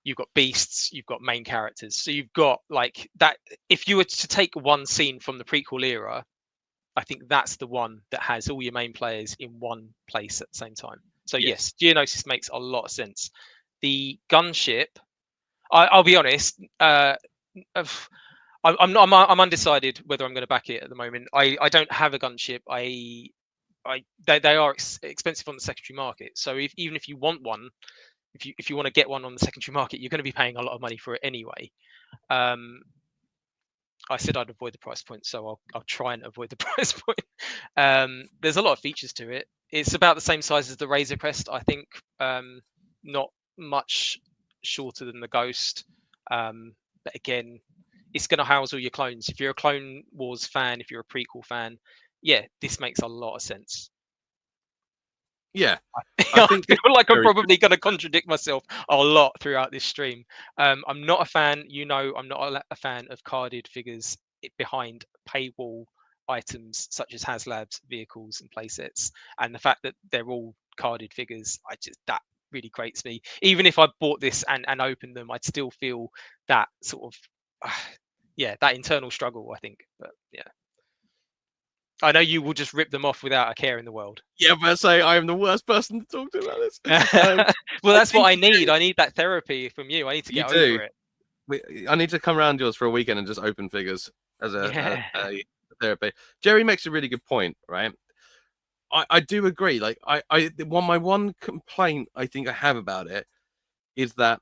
You've got beasts, you've got main characters. So you've got like that. If you were to take one scene from the prequel era, I think that's the one that has all your main players in one place at the same time. So yes, Geonosis makes a lot of sense. The gunship, I'll be honest, I'm undecided whether I'm going to back it at the moment. I don't have a gunship. They are expensive on the secondary market. So even if you want one, if you want to get one on the secondary market, you're going to be paying a lot of money for it anyway. I said I'd avoid the price point, so I'll try and avoid the price point. There's a lot of features to it. It's about the same size as the Razor Crest, I think. Not much shorter than the Ghost. But again, it's going to house all your clones. If you're a Clone Wars fan, if you're a prequel fan, yeah, this makes a lot of sense. Yeah, I feel like I'm probably going to contradict myself a lot throughout this stream. I'm not a fan, I'm not a fan of carded figures behind paywall items such as Haslab's vehicles and playsets. And the fact that they're all carded figures, that really grates me. Even if I bought this and opened them, I'd still feel that sort of, that internal struggle, I think. But yeah. I know you will just rip them off without a care in the world. Yeah, but I say I am the worst person to talk to about this. Well, that's what I need. I need that therapy from you. I need to get over it. I need to come around yours for a weekend and just open figures as a therapy. Jerry makes a really good point, right? I do agree. Like my one complaint I think I have about it is that,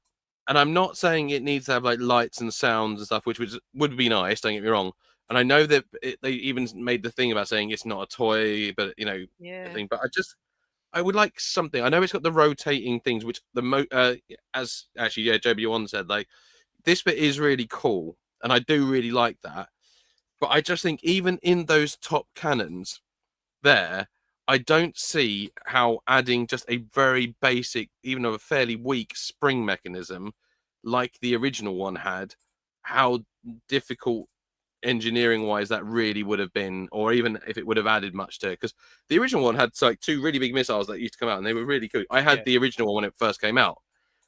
and I'm not saying it needs to have like lights and sounds and stuff, which would be nice. Don't get me wrong. And I know that they even made the thing about saying it's not a toy, but thing. But I would like something. I know it's got the rotating things, which as actually, JB1 said, like this bit is really cool, and I do really like that. But I just think even in those top cannons, there, I don't see how adding just a very basic, even a fairly weak spring mechanism, like the original one had, how difficult engineering wise that really would have been, or even if it would have added much to it, because the original one had like two really big missiles that used to come out and they were really cool. I had the original one when it first came out.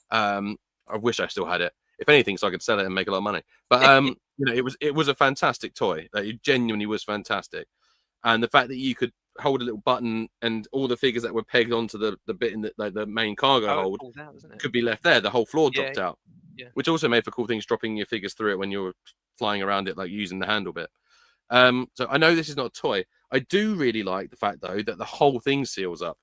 I wish I still had it, if anything, so I could sell it and make a lot of money. But it was a fantastic toy. Like, it genuinely was fantastic. And the fact that you could hold a little button and all the figures that were pegged onto the bit in the main cargo hold could be left there, the whole floor dropped out, which also made for cool things, dropping your figures through it when you're flying around it, like using the handle bit. So I know this is not a toy. I do really like the fact though that the whole thing seals up.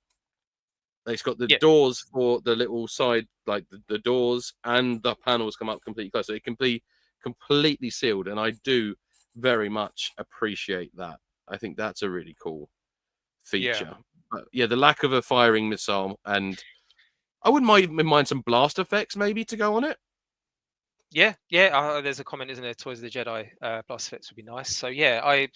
It's got the doors for the little side, like the doors, and the panels come up completely close, so it can be completely sealed, and I do very much appreciate that. I think that's a really cool feature. But the lack of a firing missile, and I wouldn't mind some blast effects maybe to go on it. There's a comment, isn't there? Toys of the Jedi blast effects would be nice. So I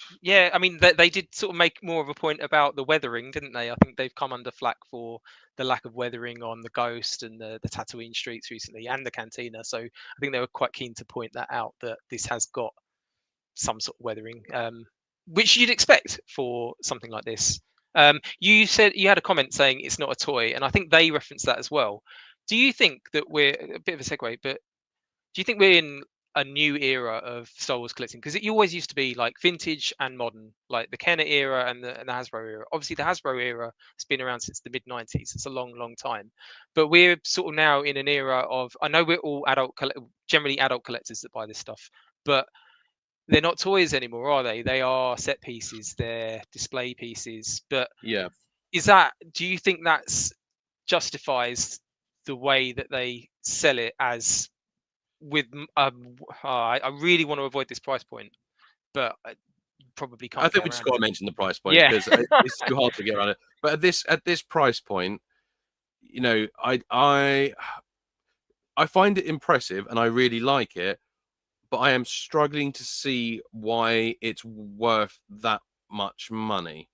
mean they did sort of make more of a point about the weathering, didn't they? I think they've come under flack for the lack of weathering on the Ghost and the Tatooine streets recently, and the Cantina. So I think they were quite keen to point that out, that this has got some sort of weathering, which you'd expect for something like this. You said you had a comment saying it's not a toy, and I think they referenced that as well. Do you think that we're a bit of a segue, but do you think we're in a new era of Star Wars collecting? Because it always used to be like vintage and modern, like the Kenner era and the Hasbro era. Obviously, the Hasbro era has been around since the mid-90s. It's a long, long time. But we're sort of now in an era of, I know we're all generally adult collectors that buy this stuff, but they're not toys anymore, are they? They are set pieces, they're display pieces. But do you think that's justifies the way that they sell it as with I really want to avoid this price point, but I probably can't. I think we just got to mention the price point, because it's too hard to get around it. But at this price point, I find it impressive and I really like it, but I am struggling to see why it's worth that much money.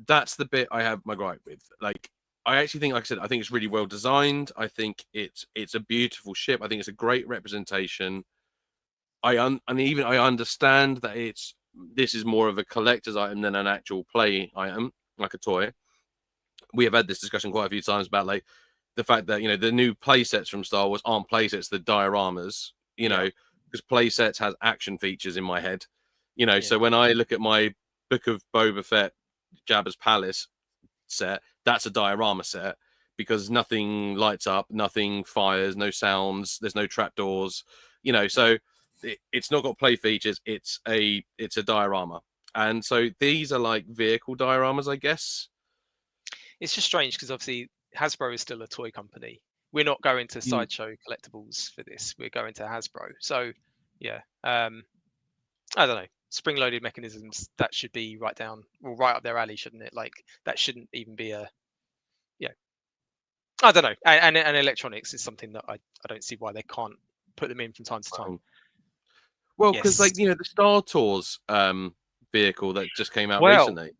That's the bit I have my gripe with. Like, I actually think, like I said, I think it's really well designed. I think it's a beautiful ship. I think it's a great representation. I understand that this is more of a collector's item than an actual play item, like a toy. We have had this discussion quite a few times about like the fact that the new play sets from Star Wars aren't play sets, they're dioramas. Because play sets has action features in my head. So when I look at my Book of Boba Fett Jabba's Palace set, that's a diorama set, because nothing lights up, nothing fires, no sounds, there's no trapdoors, so it's not got play features. It's a diorama, and so these are like vehicle dioramas, I guess. It's just strange because obviously Hasbro is still a toy company. We're not going to Mm. Sideshow Collectibles for this. We're going to Hasbro. So yeah, I don't know. Spring-loaded mechanisms, that should be right up their alley, shouldn't it? Like that shouldn't even be a, I don't know. And electronics is something that I don't see why they can't put them in from time to time. Well, because Yes. like the Star Tours vehicle that just came out Well, recently.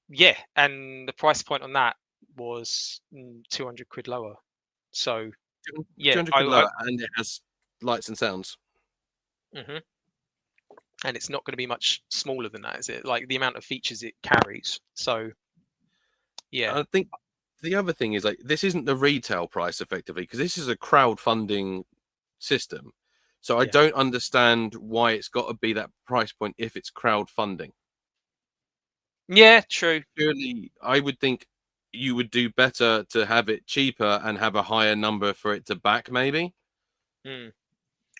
Yeah, and the price point on that was 200 quid lower. So yeah, 200 quid lower, and it has lights and sounds. Mhm. And it's not going to be much smaller than that, is it? Like the amount of features it carries. So yeah, I think the other thing is like this isn't the retail price effectively because this is a crowdfunding system. So I Yeah. don't understand why it's got to be that price point if it's crowdfunding. yeah, true. Surely, I would think you would do better to have it cheaper and have a higher number for it to back, maybe. Mm.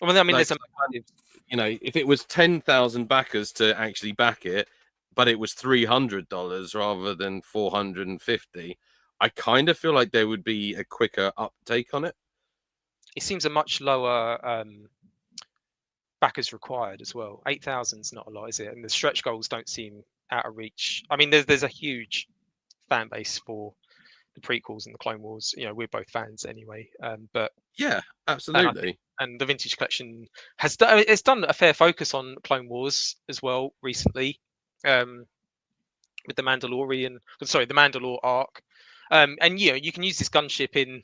Well, I mean, Like, there's a massive, if it was 10,000 backers to actually back it, but it was $300 rather than 450, I kind of feel like there would be a quicker uptake on it. it seems a much lower backers required as well. 8,000 is not a lot, is it? And the stretch goals don't seem out of reach. I mean, there's a huge fan base for the prequels and the Clone Wars. We're both fans anyway. But Yeah, absolutely. and the vintage collection it's done a fair focus on Clone Wars as well recently, with the Mandalore arc. And you can use this gunship in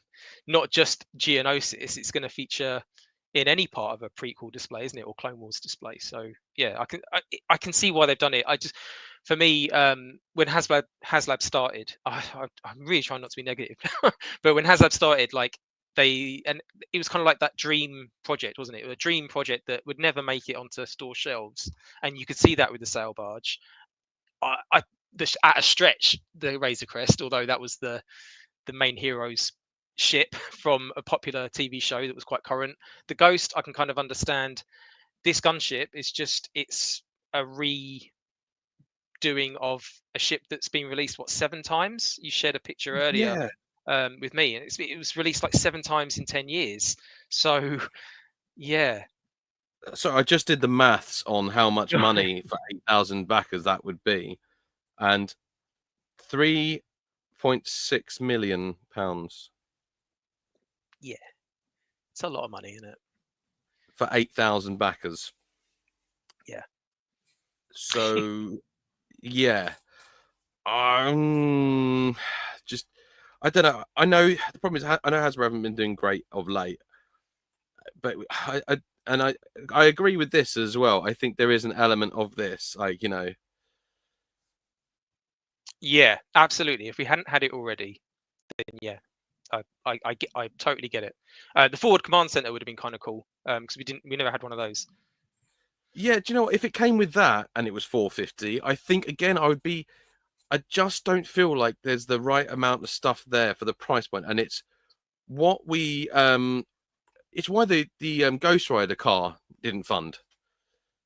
not just Geonosis. It's going to feature in any part of a prequel display, isn't it, or Clone Wars display? So yeah, I can see why they've done it. For me, when Haslab started, I'm really trying not to be negative, but when Haslab started, like and it was kind of like that dream project, wasn't it? A dream project that would never make it onto store shelves, and you could see that with the sail barge. At a stretch, the Razor Crest, although that was the main hero's ship from a popular TV show that was quite current. The Ghost, I can kind of understand. This gunship is it's a redoing of a ship that's been released 7 times. You shared a picture earlier with me, and it was released like 7 times in 10 years. So yeah. So I just did the maths on how much money for 8,000 backers that would be, and £3.6 million. Yeah, it's a lot of money, isn't it? For 8,000 backers. Yeah. So yeah, just I don't know. I know the problem is I know Hasbro haven't been doing great of late, but I agree with this as well. I think there is an element of this, like Yeah, absolutely. If we hadn't had it already, then yeah, I totally get it. The forward command center would have been kind of cool, because we never had one of those. Yeah, do you know what? If it came with that and it was 450, I think again I just don't feel like there's the right amount of stuff there for the price point, and it's what we it's why the Ghost Rider car didn't fund.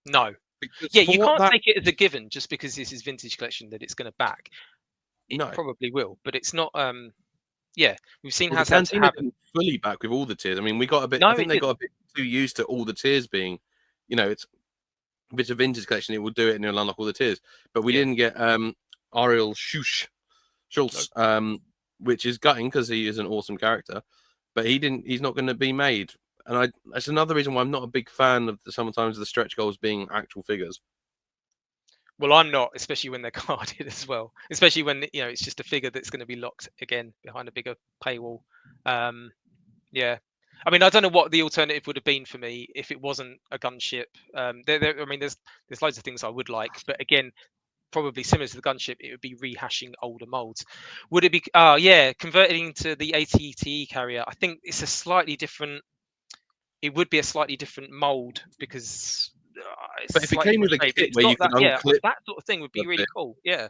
No. Because Yeah, you can't take it as a given just because this is vintage collection that it's going to back. It probably will, but it's not. Yeah, we've seen the Cantina didn't fully back with all the tiers. I mean, we got a bit. I think they got a bit too used to all the tiers being, it's if it's a vintage collection, it will do it and it'll unlock all the tiers. But we didn't get Ariel Schultz, which is gutting because he is an awesome character, but he's not going to be made. And that's another reason why I'm not a big fan of sometimes the stretch goals being actual figures. Well, I'm not, especially when they're carded as well. Especially when it's just a figure that's going to be locked again behind a bigger paywall. Yeah, I mean, I don't know what the alternative would have been for me if it wasn't a gunship. I mean, there's loads of things I would like, but again, probably similar to the gunship, it would be rehashing older molds. Would it be? Converting to the ATTE carrier. I think it's a slightly different. It would be a slightly different mold because. But if it came with a kit where you could unclip, that sort of thing would be really cool. Yeah.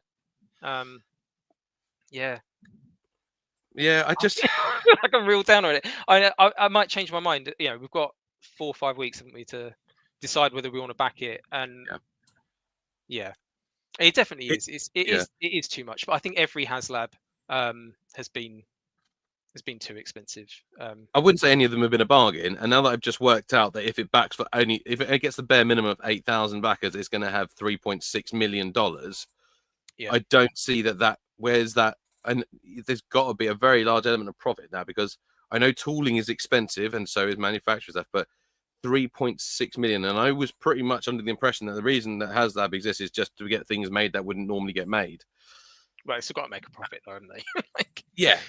Yeah. Yeah, I just like a real down on it. I might change my mind. We've got 4 or 5 weeks, haven't we, to decide whether we want to back it. And Yeah. yeah, it definitely It- is. yeah. It is too much. But I think every Haslab has been too expensive. I wouldn't say any of them have been a bargain. And now that I've just worked out that if it backs for only, if it gets the bare minimum of 8,000 backers, it's going to have $3.6 million. Yeah. I don't see that. Where's that? And there's got to be a very large element of profit now, because I know tooling is expensive and so is manufacturer stuff, but 3.6 million. And I was pretty much under the impression that the reason that Haslab exists is just to get things made that wouldn't normally get made. Well, it's got to make a profit, though, haven't they? Like, yeah.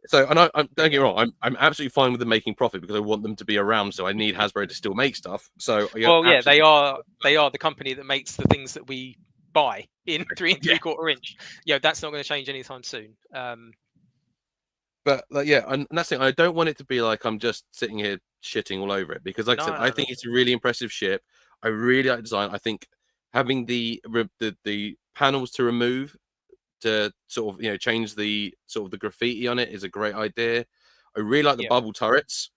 So, and I don't get me wrong, I'm absolutely fine with them making profit because I want them to be around. So I need Hasbro to still make stuff. So well, yeah, they are the company that makes the things that we buy in 3 3/4 inch. Yeah, that's not going to change anytime soon. But like, yeah, and that's the thing. I don't want it to be like I'm just sitting here shitting all over it, because, like I said, I think it's a really impressive ship. I really like the design. I think having the panels to remove to sort of, you know, change the sort of the graffiti on it is a great idea. I really like the bubble turrets.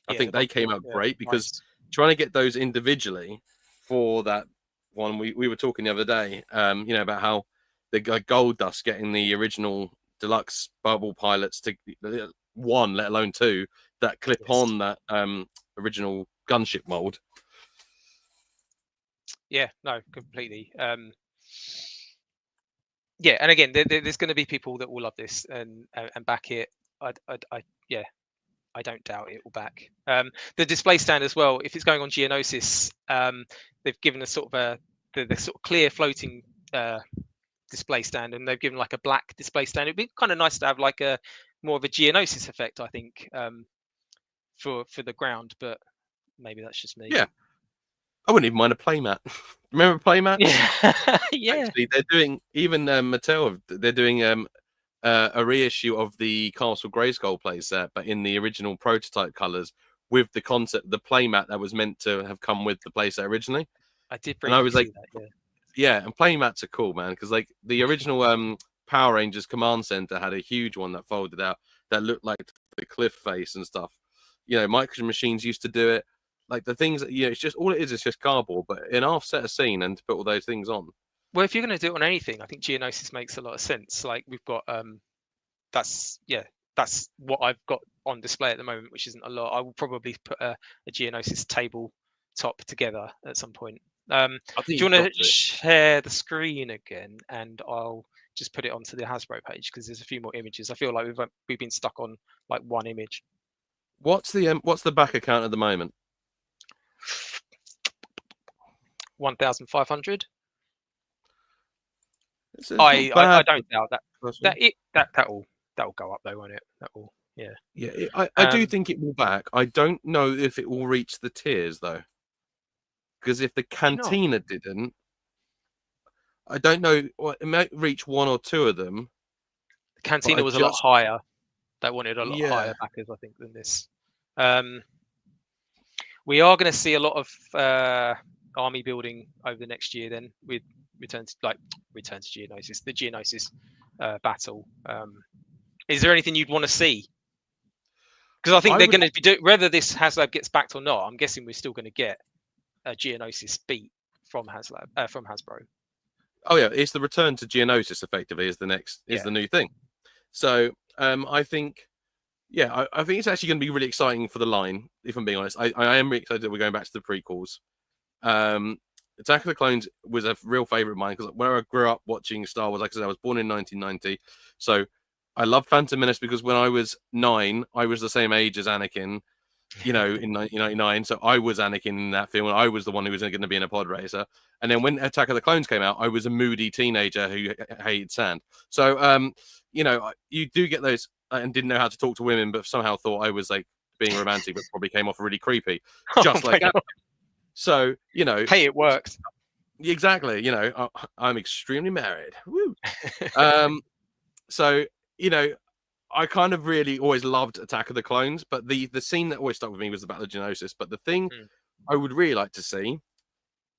I think they came out great, because trying to get those individually for that one, we were talking the other day, you know, about how the gold dust getting the original deluxe bubble pilots to one, let alone two, that clip on that original gunship mold. Yeah, no, completely. Yeah, and again, there's going to be people that will love this and back it. I don't doubt it will back. The display stand as well, if it's going on Geonosis, they've given us sort of the sort of clear floating display stand, and they've given like a black display stand. It'd be kind of nice to have like a more of a Geonosis effect, I think, for the ground, but maybe that's just me. Yeah, I wouldn't even mind a playmat. Remember playmats? Yeah. Yeah. Actually, they're doing, even Mattel, they're doing a reissue of the Castle Grayskull playset, but in the original prototype colors, with the concept, the playmat that was meant to have come with the playset originally. I did. And I was like, that, yeah, and playmats are cool, man, because like the original Power Rangers Command Center had a huge one that folded out that looked like the cliff face and stuff. You know, Micro Machines used to do it. Like the things that, you know, it's just all it is just cardboard, but an offset a scene and to put all those things on. Well, if you're going to do it on anything, I think Geonosis makes a lot of sense. Like we've got that's what I've got on display at the moment, which isn't a lot. I will probably put a Geonosis table top together at some point. Do you want to share the screen again, and I'll just put it onto the Hasbro page, because there's a few more images. I feel like we've been stuck on like one image. What's the back account at the moment? 1,500. I don't doubt that'll go up though, won't it? That will, yeah. Yeah, I do think it will back. I don't know if it will reach the tiers though, because if the Cantina didn't, I don't know. Well, it might reach one or two of them. The Cantina was a lot higher. They wanted a lot higher backers, I think, than this. We are going to see a lot of army building over the next year. Then with return to Geonosis, the Geonosis battle. Is there anything you'd want to see? Because I think they're going to be whether this Haslab gets backed or not. I'm guessing we're still going to get a Geonosis beat from Hasbro. Oh yeah, it's the return to Geonosis. Effectively, is the new thing. So I think. Yeah, I think it's actually going to be really exciting for the line, if I'm being honest. I am really excited that we're going back to the prequels. Attack of the Clones was a real favorite of mine, because when I grew up watching Star Wars, like I said, I was born in 1990. So I love Phantom Menace because when I was 9, I was the same age as Anakin, you know, in 1999. So I was Anakin in that film, and I was the one who was going to be in a pod racer. And then when Attack of the Clones came out, I was a moody teenager who hated sand. So, you know, you do get those, and didn't know how to talk to women, but somehow thought I was like being romantic, but probably came off really creepy, just like that. So, you know, hey, it works. Exactly. You know, I'm extremely married. Woo. So, you know, I kind of really always loved Attack of the Clones, but the scene that always stuck with me was the Battle of Geonosis. But the thing I would really like to see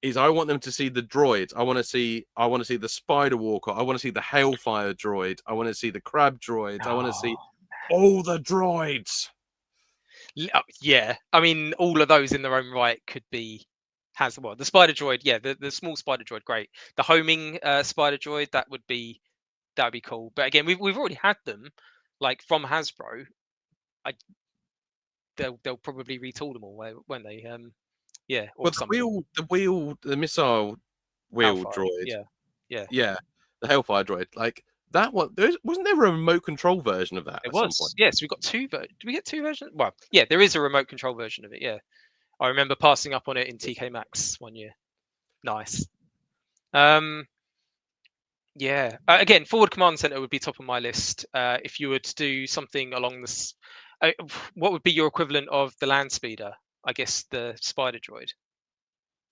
is I want them to see the droids. I want to see the Spider Walker. I want to see the Hailfire droid. I want to see the Crab droids. I want to see all the droids. Yeah, I mean, all of those in their own right could be has the spider droid. Yeah, the small spider droid, great. The homing spider droid, that would be cool. But again, we've already had them, like from Hasbro. They'll probably retool them all, won't they? Yeah, or Well, some of them. the missile wheel Hellfire, droid. yeah. Yeah, the Hellfire droid. Like that one. Wasn't there a remote control version of that It at some was. point? Yes, we got two. Did we get two versions? Well, yeah, there is a remote control version of it. Yeah, I remember passing up on it in TK Maxx one year. Nice. Yeah. Again, Forward Command Center would be top of my list. If you were to do something along this, what would be your equivalent of the land speeder? I guess the spider droid.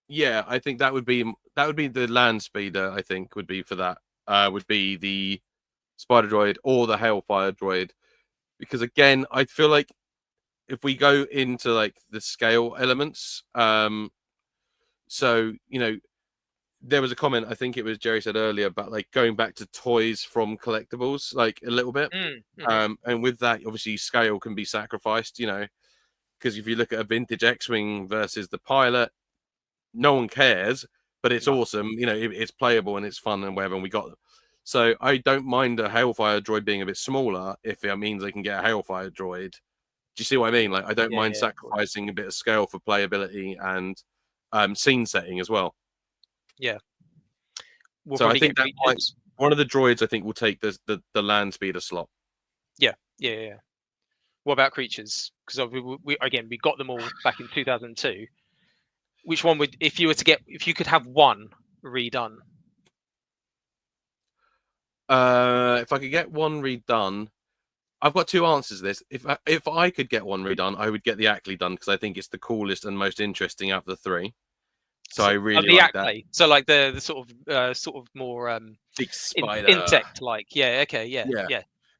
Yeah, I think that would be the land speeder. I think would be for that. Would be the spider droid or the Hellfire droid, because again, I feel like if we go into like the scale elements, so there was a comment, I think it was Jerry said earlier, about like going back to toys from collectibles, like a little bit. And with that, obviously, scale can be sacrificed, because if you look at a vintage X-Wing versus the pilot, no one cares, but it's awesome. It's playable and it's fun and whatever. And we got them. So I don't mind a Hellfire droid being a bit smaller if it means they can get a Hellfire droid. Do you see what I mean? Like, I don't mind sacrificing a bit of scale for playability and scene setting as well. Yeah. So I think that one of the droids I think will take the land speeder slot. Yeah. What about creatures? Because we got them all back in 2002. Which one would, if you could have one redone? If I could get one redone, I've got two answers to this. If I could get one redone, I would get the Ackley done because I think it's the coolest and most interesting out of the three. So I really like that. So like the sort of more big spider insect like. Yeah. Okay. Yeah.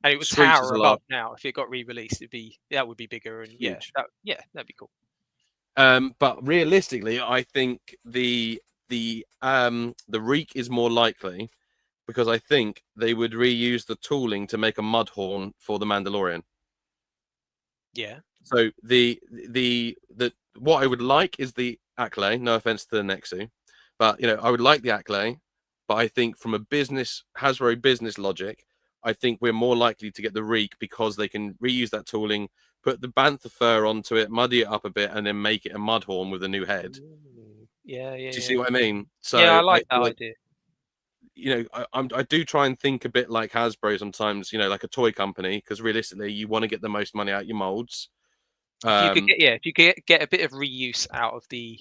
And it was tower above now. If it got re-released, that would be bigger and huge. That'd be cool. But realistically, I think the Reek is more likely because I think they would reuse the tooling to make a Mudhorn for the Mandalorian. Yeah. So the what I would like is the Ackley. No offense to the Nexu, but I would like the Ackley. But I think from a Hasbro business logic, I think we're more likely to get the Reek because they can reuse that tooling, put the bantha fur onto it, muddy it up a bit, and then make it a Mudhorn with a new head. Yeah. Do you see what I mean? So yeah, I like that idea. I do try and think a bit like Hasbro sometimes, like a toy company, because realistically, you want to get the most money out of your molds. If you could get a bit of reuse out of the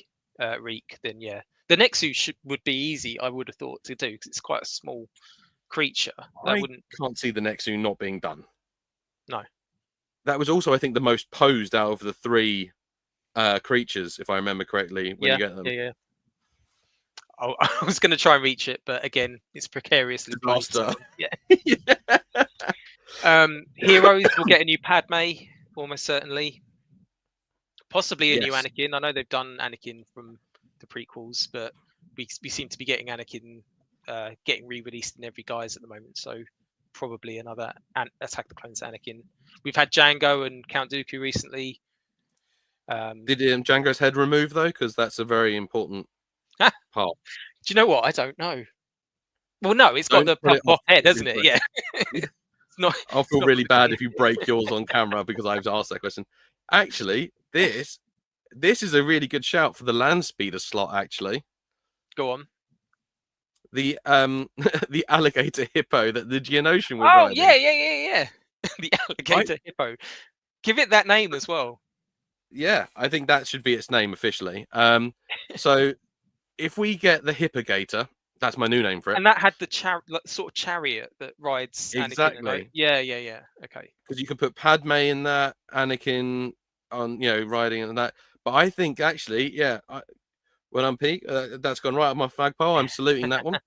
Reek, then the Nexu would be easy. I would have thought to do because it's quite a small creature. I can't see the Nexu not being done. No. That was also, I think, the most posed out of the three creatures, if I remember correctly. When you get them. Yeah. I was going to try and reach it, but again, it's precariously placed. So, Heroes will get a new Padme, almost certainly. Possibly a new Anakin. I know they've done Anakin from the prequels, but we seem to be getting Anakin getting re-released in every guise at the moment. So probably another Attack the Clones Anakin. We've had Jango and Count Dooku recently. Did Jango's head removed though? Because that's a very important part. Do you know what? I don't know. Well, no, it's got the puff head, hasn't it? Yeah. It's not. I'll feel really bad if you break yours on camera because I've asked that question. Actually, this is a really good shout for the land speeder slot. Actually, go on. The the alligator hippo that the Geonosian was riding. Oh yeah. The alligator hippo. Give it that name as well. Yeah, I think that should be its name officially. So if we get the Hippogator, that's my new name for it. And that had the sort of chariot that rides exactly. Anakin. Yeah. Okay. Because you can put Padme in that, Anakin on, riding and that. But I think actually, when I'm peak, that's gone right up my flagpole. I'm saluting that one.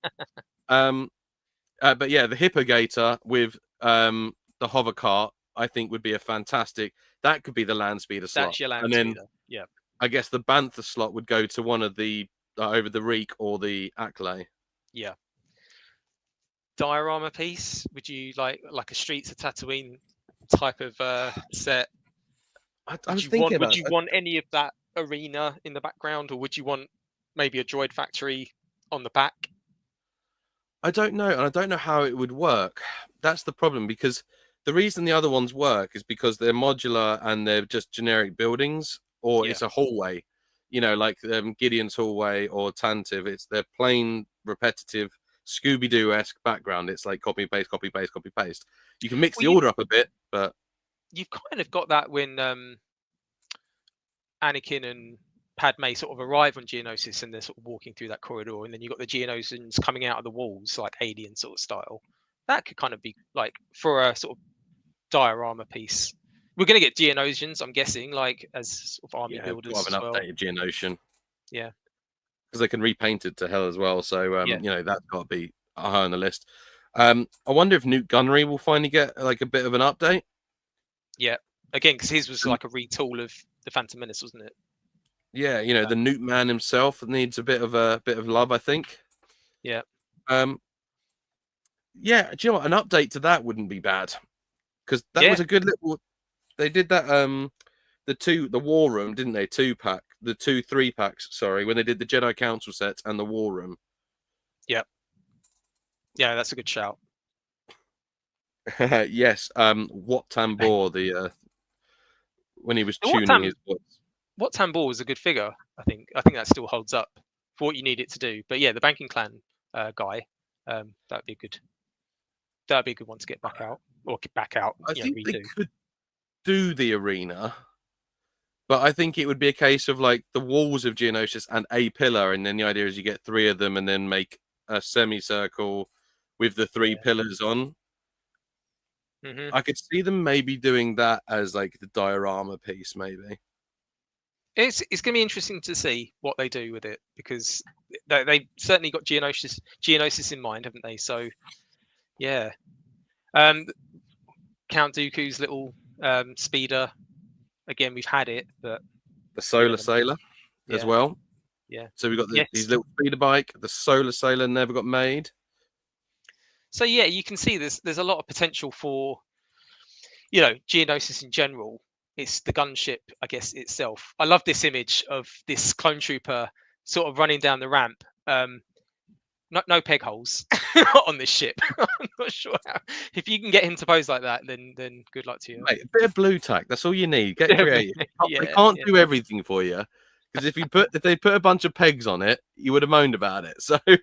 But yeah, the Hippogator with the hover cart, I think would be a fantastic. That could be the land speeder slot. That's your land speeder. Yeah. I guess the Bantha slot would go to one of the over the Reek or the Ackley. Yeah. Diorama piece? Would you like a Streets of Tatooine type of set? I was thinking would you want any of that arena in the background, or would you want maybe a droid factory on the back? I don't know, and I don't know how it would work. That's the problem, because the reason the other ones work is because they're modular and they're just generic buildings, or Yeah. it's a hallway, you know, like Gideon's hallway or Tantive. It's their plain, repetitive, Scooby-Doo-esque background. It's like copy paste, copy paste, copy paste. You can mix the order up a bit, but you've kind of got that when Anakin and Padme sort of arrive on Geonosis and they're sort of walking through that corridor, and then you've got the Geonosians coming out of the walls, like Alien sort of style. That could kind of be like for a sort of diorama piece. We're going to get Geonosians, I'm guessing, like as sort of army builders we'll have an as well. updated Geonosian. Yeah, because they can repaint it to hell as well. So Yeah. you know, that's got to be high on the list. I wonder if Newt Gunnery will finally get like a bit of an update. yeah. Again, because his was like a retool of the Phantom Menace, wasn't it? Yeah, you know, the Newt man himself needs a bit of love, I think. Yeah. Yeah, do you know what? An update to that wouldn't be bad, because that was a good little. They did that. The War Room, didn't they? 2-pack, the 3-packs. Sorry, when they did the Jedi Council sets and the War Room. Yeah. Yeah, that's a good shout. Yes. Wat Tambor, the when he was tuning his voice. Wat Tambor was a good figure. I think that still holds up for what you need it to do. But yeah, the Banking Clan guy, that'd be a good one to get back out or get back out. I think they could do the arena, but I think it would be a case of like the walls of Geonosis and a pillar, and then the idea is you get 3 of them and then make a semicircle with the 3 pillars on. I could see them maybe doing that as like the diorama piece, maybe. It's going to be interesting to see what they do with it, because they certainly got Geonosis in mind, haven't they? So yeah, Count Dooku's little speeder. Again, we've had it, but the Solar Sailor as well. Yeah. So we got his little speeder bike. The Solar Sailor never got made. So yeah, you can see there's a lot of potential for, you know, Geonosis in general. It's the gunship, I guess, itself. I love this image of this clone trooper sort of running down the ramp. No peg holes on this ship. I'm not sure how. If you can get him to pose like that, then good luck to you. Mate, a bit of blue tack. That's all you need. Get creative. They can't do everything for you, because if they put a bunch of pegs on it, you would have moaned about it. So no.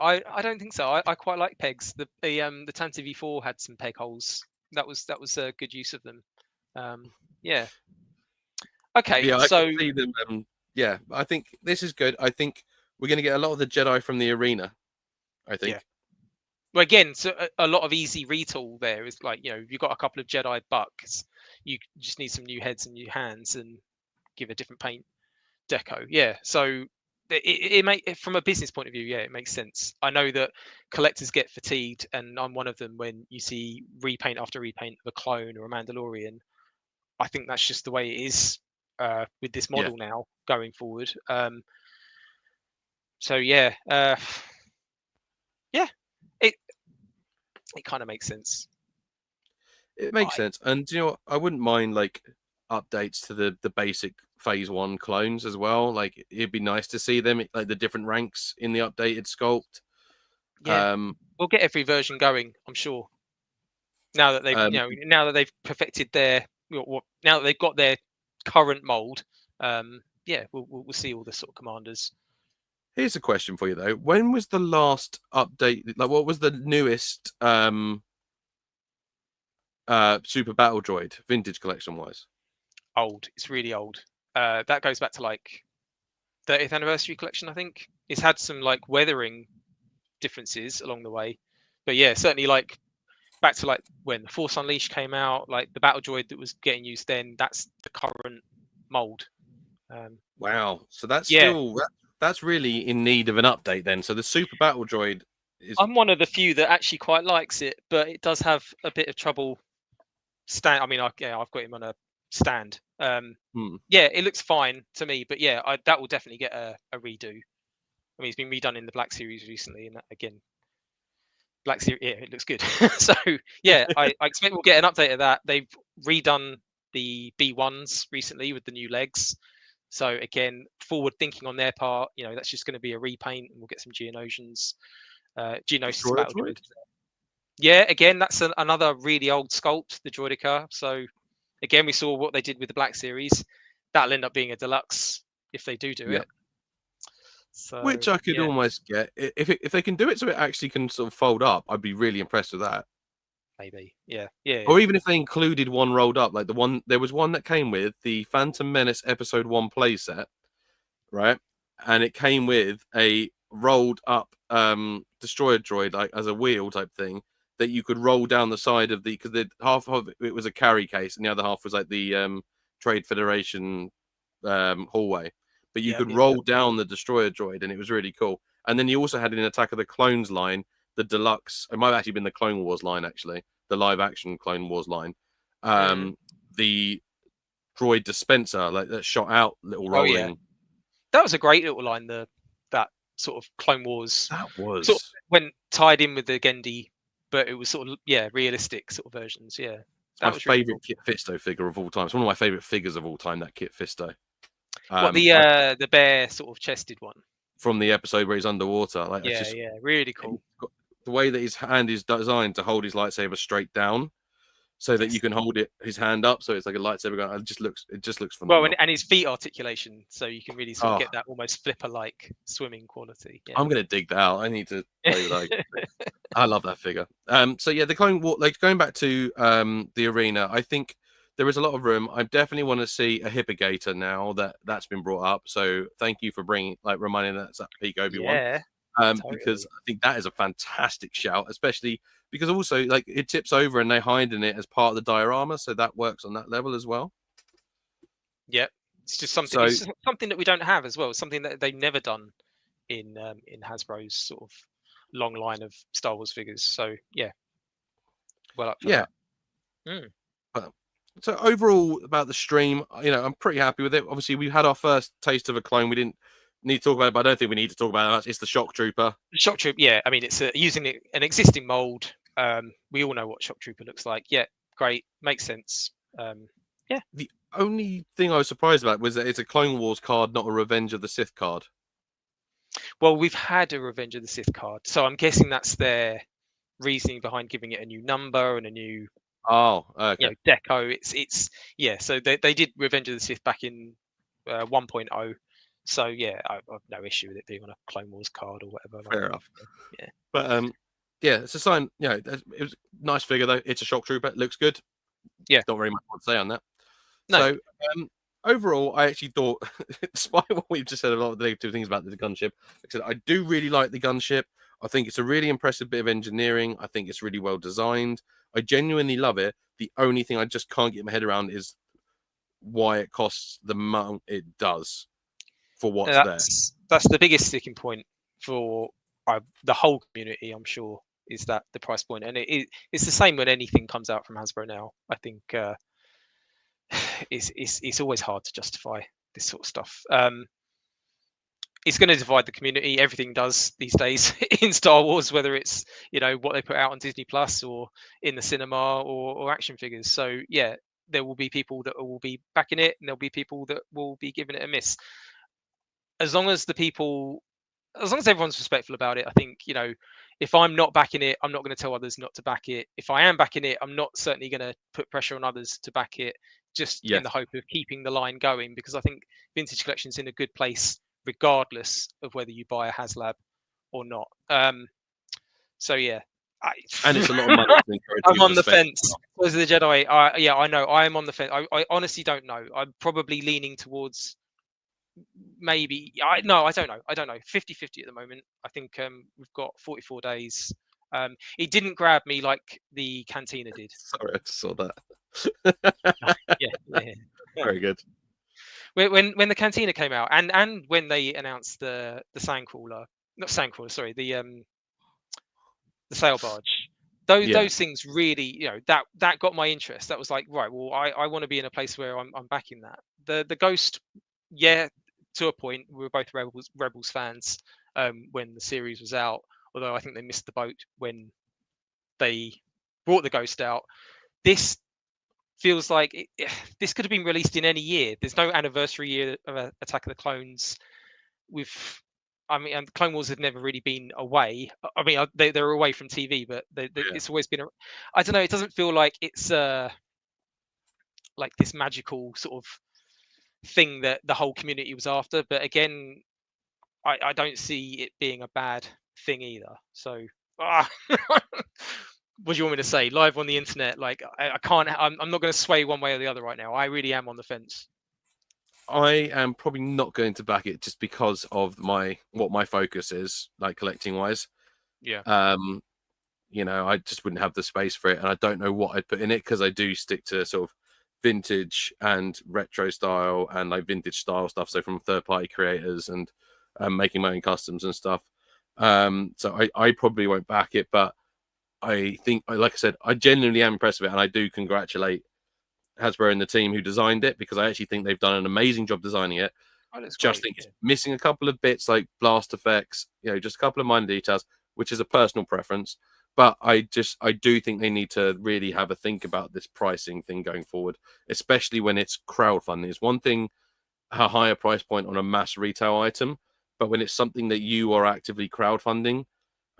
I don't think so. I quite like pegs. The Tantive V4 had some peg holes. That was a good use of them. Yeah. Okay. Yeah, so I can see them. Yeah, I think this is good. I think we're going to get a lot of the Jedi from the arena, I think. Yeah. Well, again, so a lot of easy retool there is like, you know, you've got a couple of Jedi bucks. You just need some new heads and new hands and give a different paint deco. Yeah. So it from a business point of view, yeah, it makes sense. I know that collectors get fatigued, and I'm one of them, when you see repaint after repaint of a clone or a Mandalorian. I think that's just the way it is with this model now going forward. So yeah, it kind of makes sense. It makes sense, and you know what? I wouldn't mind like updates to the basic Phase 1 clones as well. Like it'd be nice to see them like the different ranks in the updated sculpt. Yeah, we'll get every version going, I'm sure. Now that they've now that they've perfected their now that they've got their current mold, yeah, we'll see all the sort of commanders. Here's a question for you though. When was the last update? Like, what was the newest Super Battle Droid vintage collection wise? Old. It's really old. That goes back to like 30th anniversary collection, I think. It's had some like weathering differences along the way, but yeah, certainly like back to like when the Force Unleashed came out, like the Battle Droid that was getting used then. That's the current mold. Wow. So that's still that's really in need of an update then. So the Super Battle Droid is. I'm one of the few that actually quite likes it, but it does have a bit of trouble. I mean, I've got him on a stand. Yeah, it looks fine to me, but yeah, that will definitely get a redo. I mean, it's been redone in the Black Series recently, and again, Black Series, yeah, it looks good. So yeah, I expect we'll get an update of that. They've redone the B1s recently with the new legs. So again, forward thinking on their part, you know, that's just going to be a repaint, and we'll get some Geonosians, Geonosis Destroyer battle droid? droids. Yeah, again, that's another really old sculpt, the Droidica. So again, we saw what they did with the Black Series. That'll end up being a deluxe if they do Yep. it. So Which I could almost get if they can do it so it actually can sort of fold up. I'd be really impressed with that. maybe, yeah. Or even if they included one rolled up, like there was one that came with the Phantom Menace Episode 1 playset, right? And it came with a rolled up destroyer droid, like as a wheel type thing, that you could roll down the side of because half of it was a carry case and the other half was like the Trade Federation hallway. But you could roll down the destroyer droid, and it was really cool. And then you also had an Attack of the Clones line, the deluxe. It might have actually been the Clone Wars line, actually, the live action Clone Wars line. The droid dispenser, like that shot out little rolling. Oh, yeah. That was a great little line. That sort of Clone Wars. That was sort of went tied in with the Gendy, but it was sort of realistic sort of versions. Yeah, that was my favorite Kit Fisto figure of all time. It's one of my favorite figures of all time. That Kit Fisto. What the bear sort of chested one from the episode where he's underwater? Like, yeah, really cool. The way that his hand is designed to hold his lightsaber straight down, so that you can hold his hand up, so it's like a lightsaber going. It just looks phenomenal. Well, and his feet articulation, so you can really sort of get that almost flipper-like swimming quality. Yeah. I'm gonna dig that out. I need to play with that. I love that figure. So yeah, the Clone War, like going back to the arena, I think there is a lot of room. I definitely want to see a Hippogator now that's been brought up. So thank you for reminding that's that peak Obi-Wan. Yeah. Totally. Because I think that is a fantastic shout, especially because also like it tips over and they hide in it as part of the diorama, so that works on that level as well. Yeah, it's just something. It's just something that we don't have as well. Something that they've never done in Hasbro's sort of long line of Star Wars figures. So yeah, well up for that. So overall about the stream, you know, I'm pretty happy with it. Obviously, we had our first taste of a clone. We didn't need to talk about it, but I don't think we need to talk about it. It's the Shock Trooper. The Shock Trooper, yeah. I mean, it's using an existing mold. We all know what Shock Trooper looks like. Yeah, great, makes sense. Yeah. The only thing I was surprised about was that it's a Clone Wars card, not a Revenge of the Sith card. Well, we've had a Revenge of the Sith card, so I'm guessing that's their reasoning behind giving it a new number and a new deco. It's So they did Revenge of the Sith back in 1.0. So yeah, I've no issue with it being on a Clone Wars card or whatever. Fair enough. Yeah, but it's a sign. You know, it was a nice figure though. It's a Shock Trooper. It looks good. Yeah, not very much more to say on that. No. So overall, I actually thought, despite what we've just said, a lot of the negative things about the gunship, like I said, I do really like the gunship. I think it's a really impressive bit of engineering. I think it's really well designed. I genuinely love it. The only thing I just can't get my head around is why it costs the amount it does for what's there. That's the biggest sticking point for the whole community, I'm sure, is that the price point. And it's the same when anything comes out from Hasbro now. I think it's always hard to justify this sort of stuff. It's going to divide the community. Everything does these days in Star Wars, whether it's what they put out on Disney Plus or in the cinema or action figures. So yeah, there will be people that will be backing it, and there'll be people that will be giving it a miss. As long as everyone's respectful about it, I think if I'm not backing it, I'm not going to tell others not to back it. If I am backing it, I'm not certainly going to put pressure on others to back it, just in the hope of keeping the line going, because I think Vintage Collection's in a good place regardless of whether you buy a Haslab or not. So yeah, and it's a lot of money. I'm on the fence. As the Jedi, I know I am on the fence. I honestly don't know. I'm probably leaning towards maybe. I don't know. 50-50 at the moment. I think we've got 44 days. It didn't grab me like the Cantina did. Sorry, I just saw that. Yeah. Very good. When the Cantina came out, and when they announced the Sandcrawler, not Sandcrawler, sorry, the sail barge, those things really, that got my interest. That was like, right, well, I want to be in a place where I'm backing that. The Ghost, to a point, we were both Rebels fans when the series was out, although I think they missed the boat when they brought the Ghost out. This, feels like this could have been released in any year. There's no anniversary year of Attack of the Clones. I mean, and Clone Wars had never really been away. I mean, they're away from TV, but it's always been. I don't know. It doesn't feel like it's like this magical sort of thing that the whole community was after. But again, I don't see it being a bad thing either. So, what do you want me to say? Live on the internet, like I can't. I'm not going to sway one way or the other right now. I really am on the fence. I am probably not going to back it just because of what my focus is, like collecting wise. Yeah. You know, I just wouldn't have the space for it, and I don't know what I'd put in it because I do stick to sort of vintage and retro style and like vintage style stuff. So from third party creators and making my own customs and stuff. So I probably won't back it, but I think, like I said, I genuinely am impressed with it, and I do congratulate Hasbro and the team who designed it, because I actually think they've done an amazing job designing it. Just think it's missing a couple of bits like blast effects, you know, just a couple of minor details, which is a personal preference. But I do think they need to really have a think about this pricing thing going forward, especially when it's crowdfunding. It's one thing, a higher price point on a mass retail item, but when it's something that you are actively crowdfunding,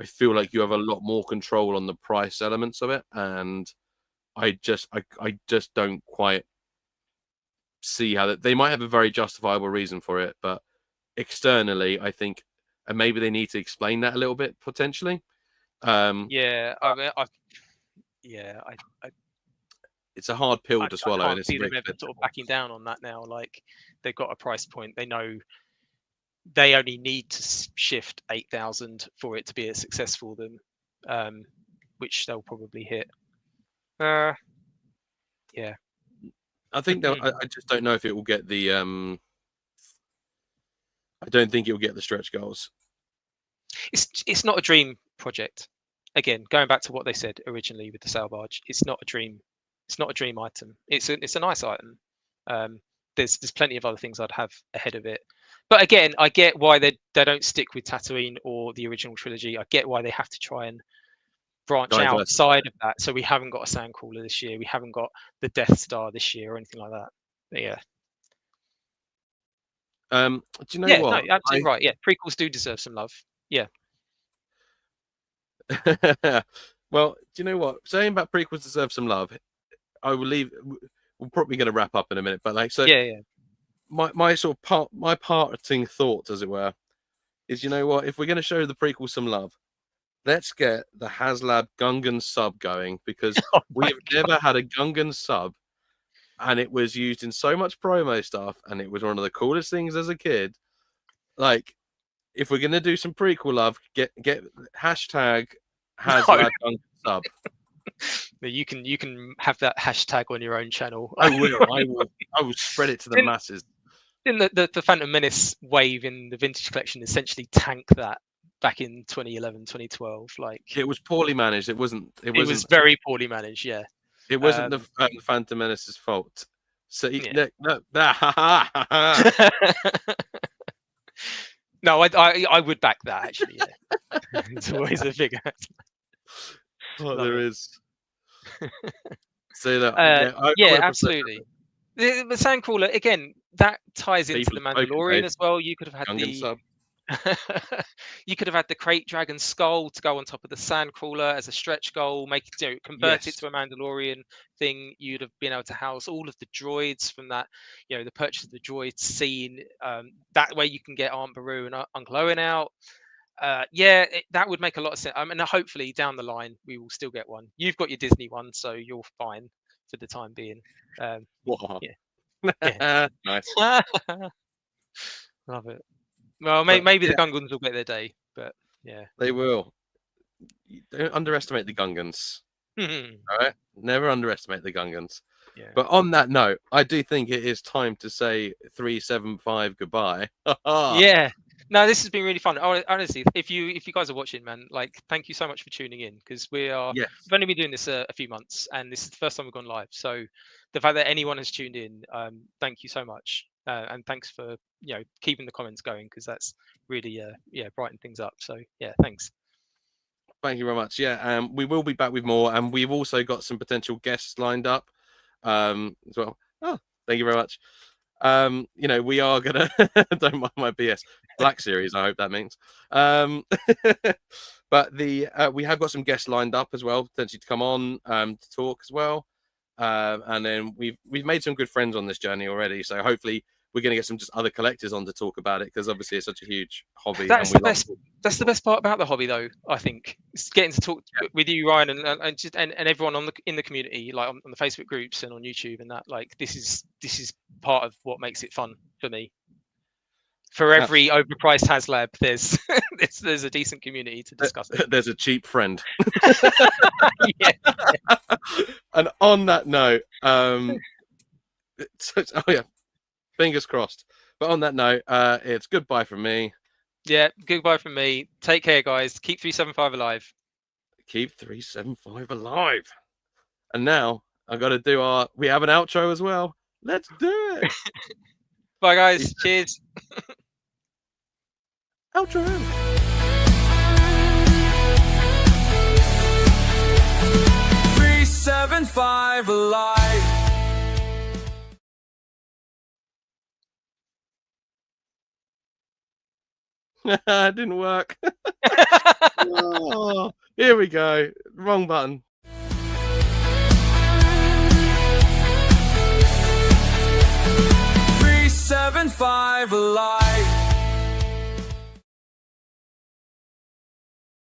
I feel like you have a lot more control on the price elements of it, and I just don't quite see how they might have a very justifiable reason for it, but externally, I think, and maybe they need to explain that a little bit potentially. Yeah, I mean, it's a hard pill to swallow, I and can't it's see them ever sort of backing down on that now. Like they've got a price point. They know they only need to shift 8,000 for it to be as successful than, which they'll probably hit. Yeah. I think I just don't know if it will get the. I don't think it will get the stretch goals. It's not a dream project. Again, going back to what they said originally with the sail barge, it's not a dream. It's not a dream item. It's a nice item. There's plenty of other things I'd have ahead of it. But again, I get why they don't stick with Tatooine or the original trilogy. I get why they have to try and branch outside of that. So we haven't got a Sandcrawler this year. We haven't got the Death Star this year or anything like that. But yeah. Do you know what? No, absolutely right. Yeah, prequels do deserve some love. Yeah. Well, do you know what? Saying about prequels deserve some love. I will leave. We're probably going to wrap up in a minute, but like, so yeah. My sort of my parting thoughts, as it were, is, you know what? If we're going to show the prequel some love, let's get the Haslab Gungan sub going, because we've never had a Gungan sub, and it was used in so much promo stuff, and it was one of the coolest things as a kid. Like, if we're going to do some prequel love, get hashtag Haslab Gungan sub. You can have that hashtag on your own channel. I will spread it to the masses. In the Phantom Menace wave in the vintage collection essentially tanked that back in 2011, 2012. Like, it was poorly managed. It was very poorly managed. Yeah. It wasn't the Phantom Menace's fault. So no, I would back that, actually. Yeah. It's always a figure. There is. So that absolutely. The Sandcrawler, again, that ties into the Mandalorian as well. You could have had you could have had the Crate Dragon skull to go on top of the Sandcrawler as a stretch goal, convert it to a Mandalorian thing. You'd have been able to house all of the droids from that, the purchase of the droids scene. That way you can get Aunt Beru and Uncle Owen out. That would make a lot of sense. And hopefully down the line we will still get one. You've got your Disney one, so you're fine for the time being. Nice. Love it. Well, maybe the Gungans will get their day, but yeah, they will. Don't underestimate the Gungans. All right, never underestimate the Gungans. Yeah. But on that note, I do think it is time to say 375 goodbye. Yeah. No, this has been really fun. Honestly, if you guys are watching, man, like, thank you so much for tuning in, because we've only been doing this a few months, and this is the first time we've gone live. So the fact that anyone has tuned in, thank you so much, and thanks for keeping the comments going, because that's really brighten things up. So yeah, thanks. Thank you very much. Yeah, we will be back with more, and we've also got some potential guests lined up. as well. Oh, thank you very much. You know, we are gonna don't mind my BS Black Series. I hope that means. But we have got some guests lined up as well, potentially to come on to talk as well. And then we've made some good friends on this journey already. So hopefully we're going to get some just other collectors on to talk about it, because obviously it's such a huge hobby. That's the best. That's the best part about the hobby, though. I think it's getting to talk with you, Ryan, and everyone in the community, like on the Facebook groups and on YouTube and that. Like this is part of what makes it fun for me. For every overpriced Haslab, there's a decent community to discuss it. There's a cheap friend. Yeah. And on that note, oh yeah, fingers crossed. But on that note, it's goodbye from me. Yeah, goodbye from me. Take care, guys. Keep 375 alive. Keep 375 alive. And now I've got to do we have an outro as well. Let's do it. Bye, guys. Cheers. Outro. 375 alive. It didn't work. Oh, here we go. Wrong button. 375 alive.